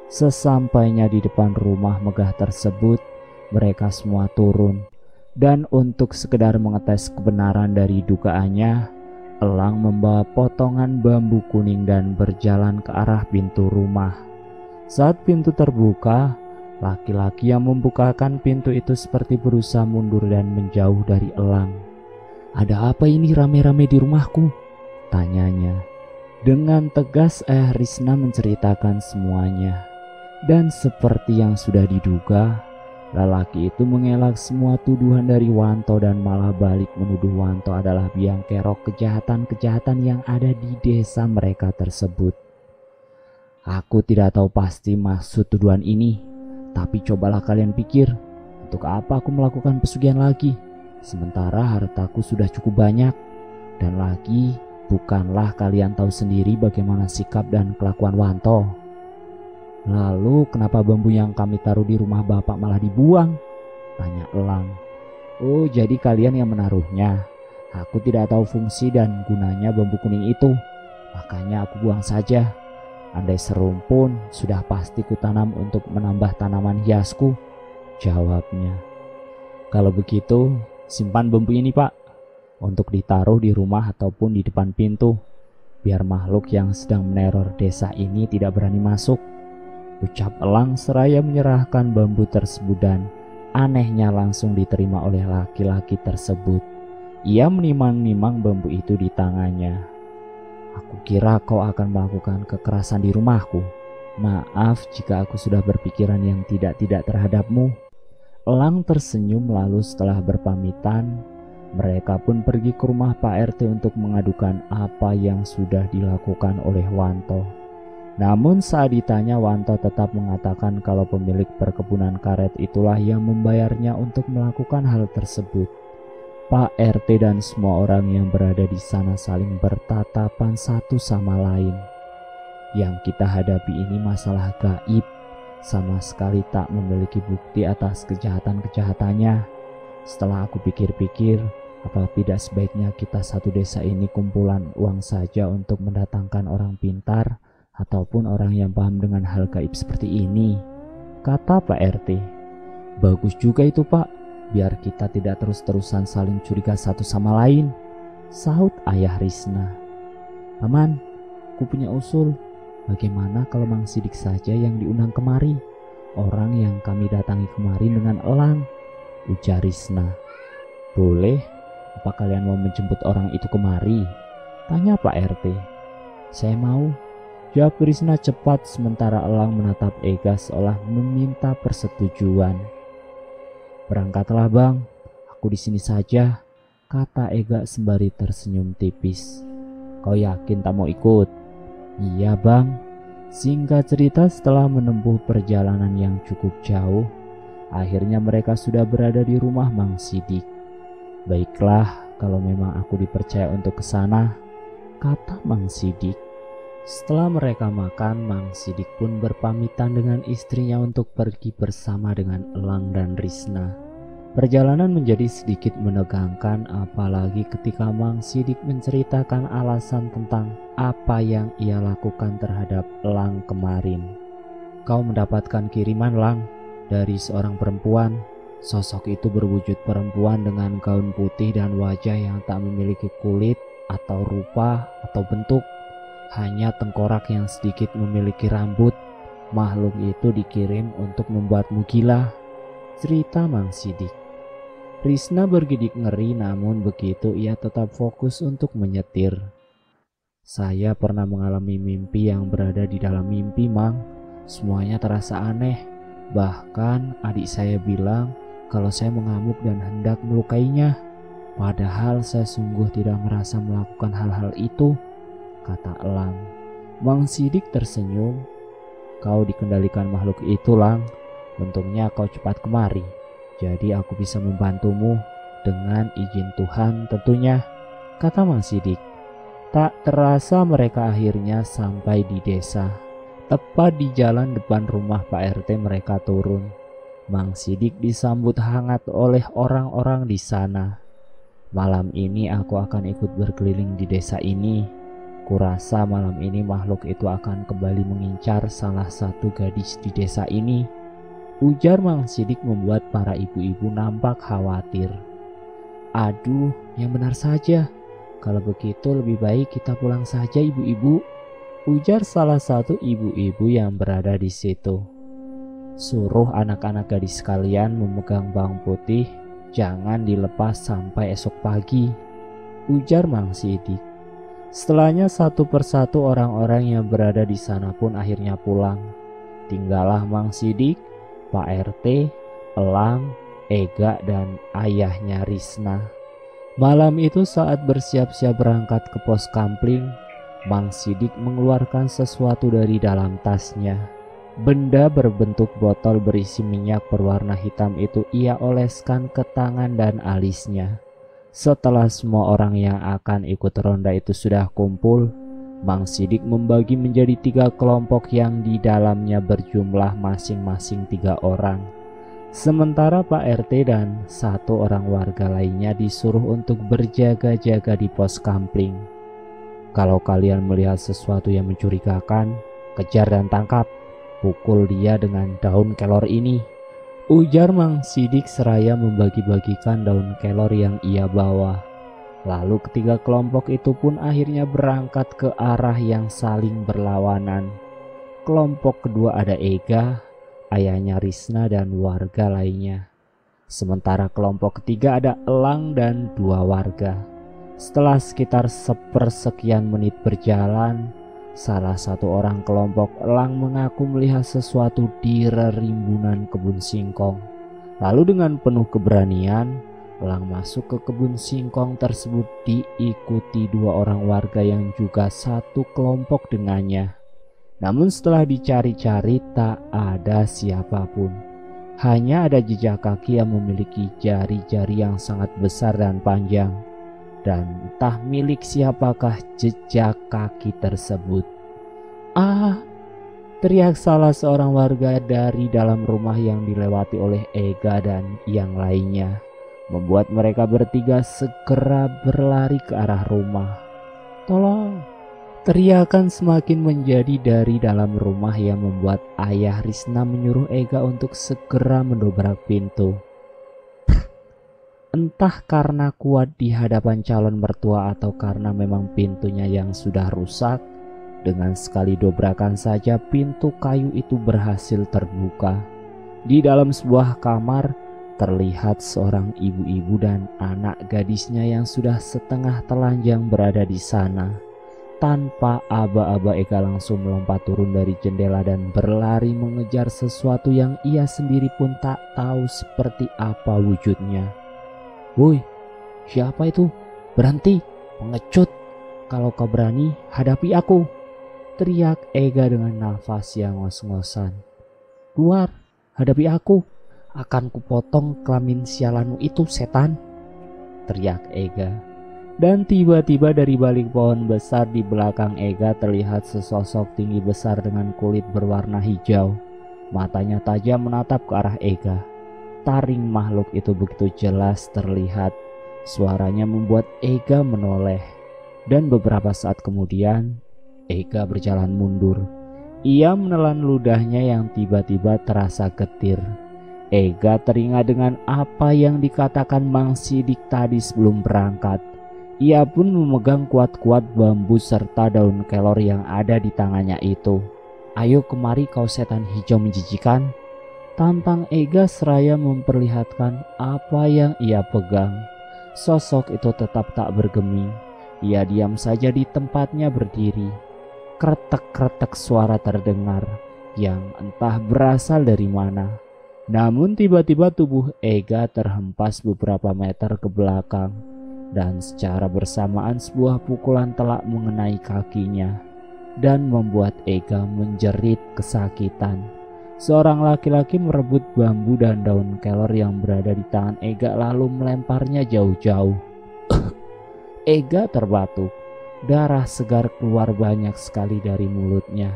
Sesampainya di depan rumah megah tersebut, mereka semua turun. Dan untuk sekedar mengetes kebenaran dari dugaannya, Elang membawa potongan bambu kuning dan berjalan ke arah pintu rumah. Saat pintu terbuka, laki-laki yang membukakan pintu itu seperti berusaha mundur dan menjauh dari Elang. "Ada apa ini rame-rame di rumahku?" tanyanya. Dengan tegas ayah Risna menceritakan semuanya. Dan seperti yang sudah diduga, lelaki itu mengelak semua tuduhan dari Wanto dan malah balik menuduh Wanto adalah biang kerok kejahatan-kejahatan yang ada di desa mereka tersebut. Aku tidak tahu pasti maksud tuduhan ini, tapi cobalah kalian pikir, untuk apa aku melakukan pesugihan lagi? Sementara hartaku sudah cukup banyak, dan lagi bukanlah kalian tahu sendiri bagaimana sikap dan kelakuan Wanto. Lalu kenapa bambu yang kami taruh di rumah bapak malah dibuang? Tanya Elang. Oh, jadi kalian yang menaruhnya. Aku tidak tahu fungsi dan gunanya bambu kuning itu, makanya aku buang saja. Andai serum pun sudah pasti kutanam untuk menambah tanaman hiasku, jawabnya. Kalau begitu, simpan bambu ini, Pak, untuk ditaruh di rumah ataupun di depan pintu, biar makhluk yang sedang meneror desa ini tidak berani masuk, ucap Elang seraya menyerahkan bambu tersebut, dan anehnya langsung diterima oleh laki-laki tersebut. Ia menimang-nimang bambu itu di tangannya. Aku kira kau akan melakukan kekerasan di rumahku. Maaf jika aku sudah berpikiran yang tidak-tidak terhadapmu. Elang tersenyum, lalu setelah berpamitan, mereka pun pergi ke rumah Pak RT untuk mengadukan apa yang sudah dilakukan oleh Wanto. Namun saat ditanya, Wanto tetap mengatakan kalau pemilik perkebunan karet itulah yang membayarnya untuk melakukan hal tersebut. Pak RT dan semua orang yang berada di sana saling bertatapan satu sama lain. Yang kita hadapi ini masalah gaib, sama sekali tak memiliki bukti atas kejahatan-kejahatannya. Setelah aku pikir-pikir, apa tidak sebaiknya kita satu desa ini kumpulan uang saja untuk mendatangkan orang pintar ataupun orang yang paham dengan hal gaib seperti ini, kata Pak RT. Bagus juga itu, Pak, biar kita tidak terus-terusan saling curiga satu sama lain, sahut ayah Risna. Paman, aku punya usul. Bagaimana kalau Mang Sidik saja yang diundang kemari? Orang yang kami datangi kemarin dengan Elang, ujar Risna. Boleh, apa kalian mau menjemput orang itu kemari? Tanya Pak RT. Saya mau, jawab Risna cepat, sementara Elang menatap Ega seolah meminta persetujuan. Berangkatlah Bang, aku di sini saja, kata Ega sembari tersenyum tipis. Kau yakin tak mau ikut? Iya Bang. Singkat cerita, setelah menempuh perjalanan yang cukup jauh, akhirnya mereka sudah berada di rumah Mang Sidik. Baiklah, kalau memang aku dipercaya untuk ke sana, kata Mang Sidik. Setelah mereka makan, Mang Sidik pun berpamitan dengan istrinya untuk pergi bersama dengan Elang dan Risna. Perjalanan menjadi sedikit menegangkan, apalagi ketika Mang Sidik menceritakan alasan tentang apa yang ia lakukan terhadap Elang kemarin. Kau mendapatkan kiriman, Lang, dari seorang perempuan. Sosok itu berwujud perempuan dengan gaun putih dan wajah yang tak memiliki kulit atau rupa atau bentuk, hanya tengkorak yang sedikit memiliki rambut. Makhluk itu dikirim untuk membuatmu gila, cerita Mang Sidik. Risna bergidik ngeri, namun begitu ia tetap fokus untuk menyetir. Saya pernah mengalami mimpi yang berada di dalam mimpi, Mang. Semuanya terasa aneh. Bahkan adik saya bilang kalau saya mengamuk dan hendak melukainya. Padahal saya sungguh tidak merasa melakukan hal-hal itu, kata Elang. Mang Sidik tersenyum. Kau dikendalikan makhluk itu, Lang. Untungnya kau cepat kemari. Jadi aku bisa membantumu dengan izin Tuhan tentunya, kata Mang Sidik. Tak terasa mereka akhirnya sampai di desa. Tepat di jalan depan rumah Pak RT mereka turun. Mang Sidik disambut hangat oleh orang-orang di sana. Malam ini aku akan ikut berkeliling di desa ini. Kurasa malam ini makhluk itu akan kembali mengincar salah satu gadis di desa ini, ujar Mang Sidik membuat para ibu-ibu nampak khawatir. Aduh, yang benar saja. Kalau begitu lebih baik kita pulang saja ibu-ibu, ujar salah satu ibu-ibu yang berada di situ. Suruh anak-anak gadis sekalian memegang bawang putih, jangan dilepas sampai esok pagi, ujar Mang Sidik. Setelahnya satu persatu orang-orang yang berada di sana pun akhirnya pulang. Tinggallah Mang Sidik, Pak RT, Elang, Ega, dan ayahnya Risna. Malam itu saat bersiap-siap berangkat ke pos kampling, Mang Sidik mengeluarkan sesuatu dari dalam tasnya. Benda berbentuk botol berisi minyak berwarna hitam itu ia oleskan ke tangan dan alisnya. Setelah semua orang yang akan ikut ronda itu sudah kumpul, Mang Sidik membagi menjadi 3 kelompok yang di dalamnya berjumlah masing-masing 3 orang. Sementara Pak RT dan 1 orang warga lainnya disuruh untuk berjaga-jaga di pos kampling. Kalau kalian melihat sesuatu yang mencurigakan, kejar dan tangkap. Pukul dia dengan daun kelor ini, ujar Mang Sidik seraya membagi-bagikan daun kelor yang ia bawa. Lalu ketiga kelompok itu pun akhirnya berangkat ke arah yang saling berlawanan. Kelompok kedua ada Ega, ayahnya Risna dan warga lainnya. Sementara kelompok ketiga ada Elang dan 2 warga. Setelah sekitar sepersekian menit berjalan, salah satu orang kelompok Elang mengaku melihat sesuatu di rimbunan kebun singkong. Lalu dengan penuh keberanian, Elang masuk ke kebun singkong tersebut diikuti 2 orang warga yang juga satu kelompok dengannya. Namun setelah dicari-cari tak ada siapapun. Hanya ada jejak kaki yang memiliki jari-jari yang sangat besar dan panjang. Dan entah milik siapakah jejak kaki tersebut. "Ah!" teriak salah seorang warga dari dalam rumah yang dilewati oleh Ega dan yang lainnya, membuat mereka bertiga segera berlari ke arah rumah. "Tolong!" teriakan semakin menjadi dari dalam rumah yang membuat ayah Risna menyuruh Ega untuk segera mendobrak pintu. Entah karena kuat di hadapan calon mertua atau karena memang pintunya yang sudah rusak, dengan sekali dobrakan saja pintu kayu itu berhasil terbuka. Di dalam sebuah kamar terlihat seorang ibu-ibu dan anak gadisnya yang sudah setengah telanjang berada di sana. Tanpa aba-aba Ega langsung melompat turun dari jendela dan berlari mengejar sesuatu yang ia sendiri pun tak tahu seperti apa wujudnya. "Woi, siapa itu? Berhenti, pengecut. Kalau kau berani, hadapi aku," teriak Ega dengan nafas yang ngos-ngosan. "Keluar, hadapi aku. Akan kupotong kelamin sialanmu itu, setan," teriak Ega. Dan tiba-tiba dari balik pohon besar di belakang Ega terlihat sesosok tinggi besar dengan kulit berwarna hijau. Matanya tajam menatap ke arah Ega. Taring makhluk itu begitu jelas terlihat. Suaranya membuat Ega menoleh. Dan beberapa saat kemudian, Ega berjalan mundur. Ia menelan ludahnya yang tiba-tiba terasa getir. Ega teringat dengan apa yang dikatakan Mang Sidik tadi sebelum berangkat. Ia pun memegang kuat-kuat bambu serta daun kelor yang ada di tangannya itu. "Ayo kemari kau setan hijau menjijikan," tantang Ega seraya memperlihatkan apa yang ia pegang. Sosok itu tetap tak bergeming. Ia diam saja di tempatnya berdiri. Kretek-kretek suara terdengar yang entah berasal dari mana. Namun tiba-tiba tubuh Ega terhempas beberapa meter ke belakang. Dan secara bersamaan sebuah pukulan telak mengenai kakinya dan membuat Ega menjerit kesakitan. Seorang laki-laki merebut bambu dan daun kelor yang berada di tangan Ega lalu melemparnya jauh-jauh. Ega terbatuk. Darah segar keluar banyak sekali dari mulutnya.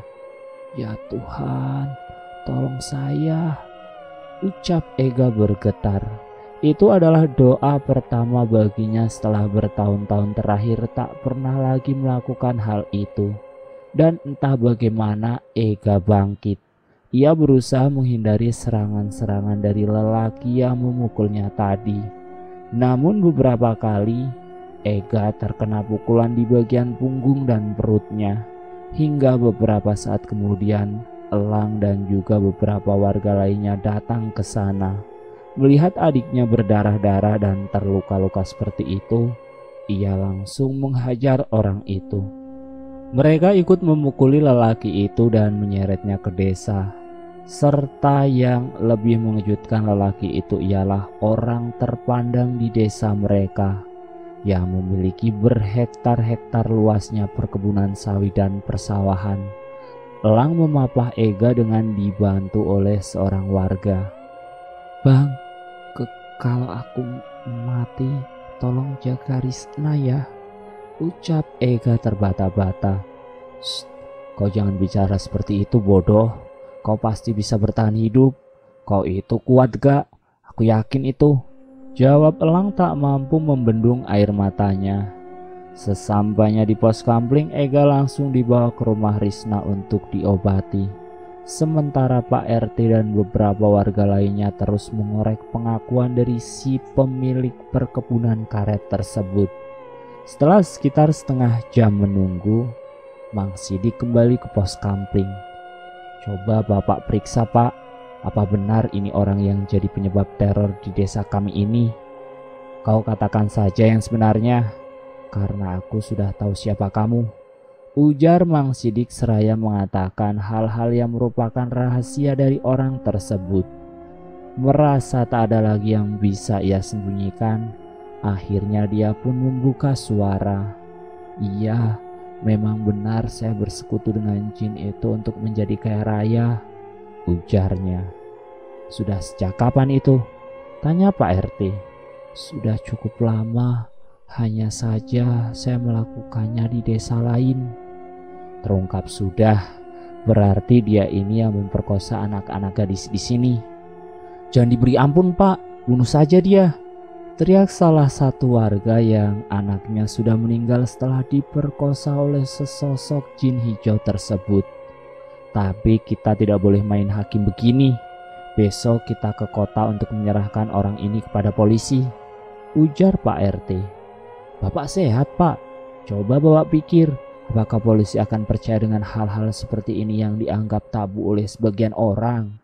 "Ya Tuhan, tolong saya," ucap Ega bergetar. Itu adalah doa pertama baginya setelah bertahun-tahun terakhir tak pernah lagi melakukan hal itu. Dan entah bagaimana Ega bangkit. Ia berusaha menghindari serangan-serangan dari lelaki yang memukulnya tadi. Namun beberapa kali Ega terkena pukulan di bagian punggung dan perutnya. Hingga beberapa saat kemudian Elang dan juga beberapa warga lainnya datang ke sana. Melihat adiknya berdarah-darah dan terluka-luka seperti itu, ia langsung menghajar orang itu. Mereka ikut memukuli lelaki itu dan menyeretnya ke desa. Serta yang lebih mengejutkan, lelaki itu ialah orang terpandang di desa mereka. yang memiliki berhektar-hektar luasnya perkebunan sawit dan persawahan. Elang memapah Ega dengan dibantu oleh seorang warga. "Bang, kalau aku mati, tolong jaga Risna ya," ucap Ega terbata-bata. "Shh, kau jangan bicara seperti itu bodoh. Kau pasti bisa bertahan hidup. Kau itu kuat gak? Aku yakin itu," jawab elang tak mampu membendung air matanya. Sesampainya di pos kampling, Ega langsung dibawa ke rumah Risna untuk diobati. Sementara Pak RT dan beberapa warga lainnya terus mengorek pengakuan dari si pemilik perkebunan karet tersebut. Setelah sekitar setengah jam menunggu, Mang Sidik kembali ke pos kampling. "Coba Bapak periksa, Pak. Apa benar ini orang yang jadi penyebab teror di desa kami ini? Kau katakan saja yang sebenarnya, karena aku sudah tahu siapa kamu," ujar Mang Sidik seraya mengatakan hal-hal yang merupakan rahasia dari orang tersebut. Merasa tak ada lagi yang bisa ia sembunyikan, akhirnya dia pun membuka suara. "Iya, memang benar saya bersekutu dengan jin itu untuk menjadi kaya raya," ujarnya. "Sudah sejak kapan itu?" tanya Pak RT. "Sudah cukup lama, hanya saja saya melakukannya di desa lain," terungkap. "Sudah, berarti dia ini yang memperkosa anak-anak gadis di sini." "Jangan diberi ampun, Pak, bunuh saja dia," teriak salah satu warga yang anaknya sudah meninggal setelah diperkosa oleh sesosok jin hijau tersebut. "Tapi kita tidak boleh main hakim begini. Besok kita ke kota untuk menyerahkan orang ini kepada polisi," ujar Pak RT. "Bapak sehat, Pak. Coba Bapak pikir, apakah polisi akan percaya dengan hal-hal seperti ini yang dianggap tabu oleh sebagian orang?"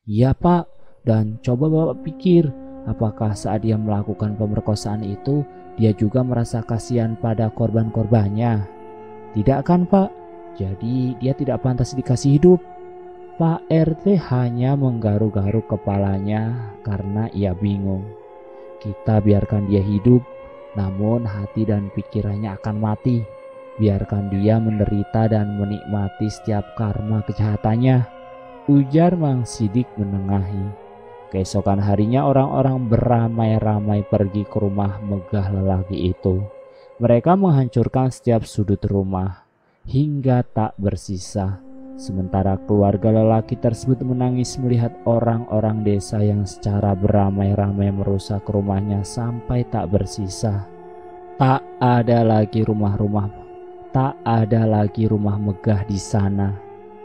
"Iya, Pak. Dan coba Bapak pikir, apakah saat dia melakukan pemerkosaan itu, dia juga merasa kasihan pada korban-korbannya? Tidak kan, Pak? Jadi dia tidak pantas dikasih hidup." Pak RT hanya menggaruk-garuk kepalanya karena ia bingung. "Kita biarkan dia hidup, namun hati dan pikirannya akan mati. Biarkan dia menderita dan menikmati setiap karma kejahatannya," ujar Mang Sidik menengahi. Keesokan harinya orang-orang beramai-ramai pergi ke rumah megah lelaki itu. Mereka menghancurkan setiap sudut rumah hingga tak bersisa. Sementara keluarga lelaki tersebut menangis melihat orang-orang desa yang secara beramai-ramai merusak rumahnya sampai tak bersisa. Tak ada lagi rumah megah di sana.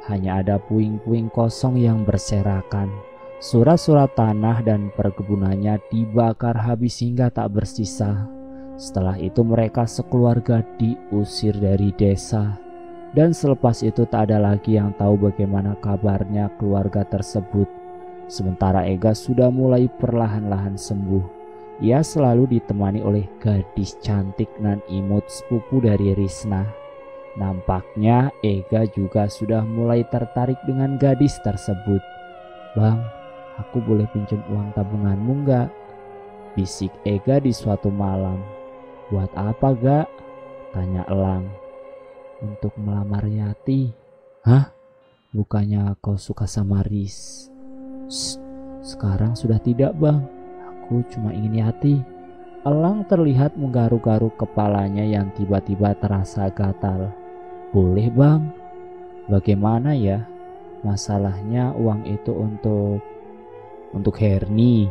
Hanya ada puing-puing kosong yang berserakan. Surat-surat tanah dan perkebunannya dibakar habis hingga tak bersisa. Setelah itu mereka sekeluarga diusir dari desa. Dan selepas itu tak ada lagi yang tahu bagaimana kabarnya keluarga tersebut. Sementara Ega sudah mulai perlahan-lahan sembuh. Ia selalu ditemani oleh gadis cantik nan imut sepupu dari Risna. Nampaknya Ega juga sudah mulai tertarik dengan gadis tersebut. "Bang, aku boleh pinjam uang tabunganmu gak?" bisik Ega di suatu malam. "Buat apa gak?" tanya elang. "Untuk melamar Yati." "Hah? Bukannya kau suka sama Riz?" Sekarang sudah tidak, Bang. Aku cuma ingin Yati." Elang terlihat menggaruk-garuk kepalanya yang tiba-tiba terasa gatal. "Boleh, Bang. Bagaimana ya? Masalahnya uang itu untuk Herni."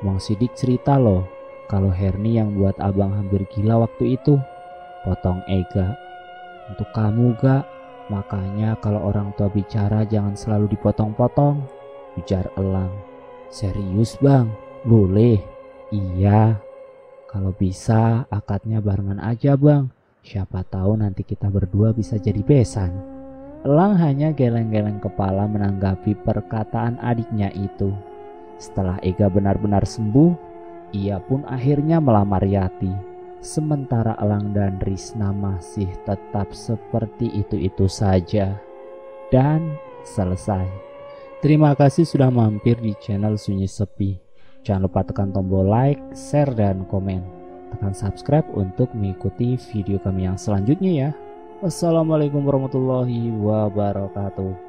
Mang Sidik cerita loh, kalau Herni yang buat abang hampir gila waktu itu, potong Ega. "Untuk kamu gak? Makanya kalau orang tua bicara jangan selalu dipotong-potong," ujar elang. "Serius, Bang? Boleh?" "Iya. Kalau bisa akadnya barengan aja, Bang. Siapa tahu nanti kita berdua bisa jadi besan." Elang hanya geleng-geleng kepala menanggapi perkataan adiknya itu. Setelah Ega benar-benar sembuh, ia pun akhirnya melamar Yati. Sementara Elang dan Risna masih tetap seperti itu-itu saja. Dan selesai. Terima kasih sudah mampir di channel Sunyi Sepi. Jangan lupa tekan tombol like, share, dan komen. tekan subscribe untuk mengikuti video kami yang selanjutnya ya. Wassalamualaikum warahmatullahi wabarakatuh.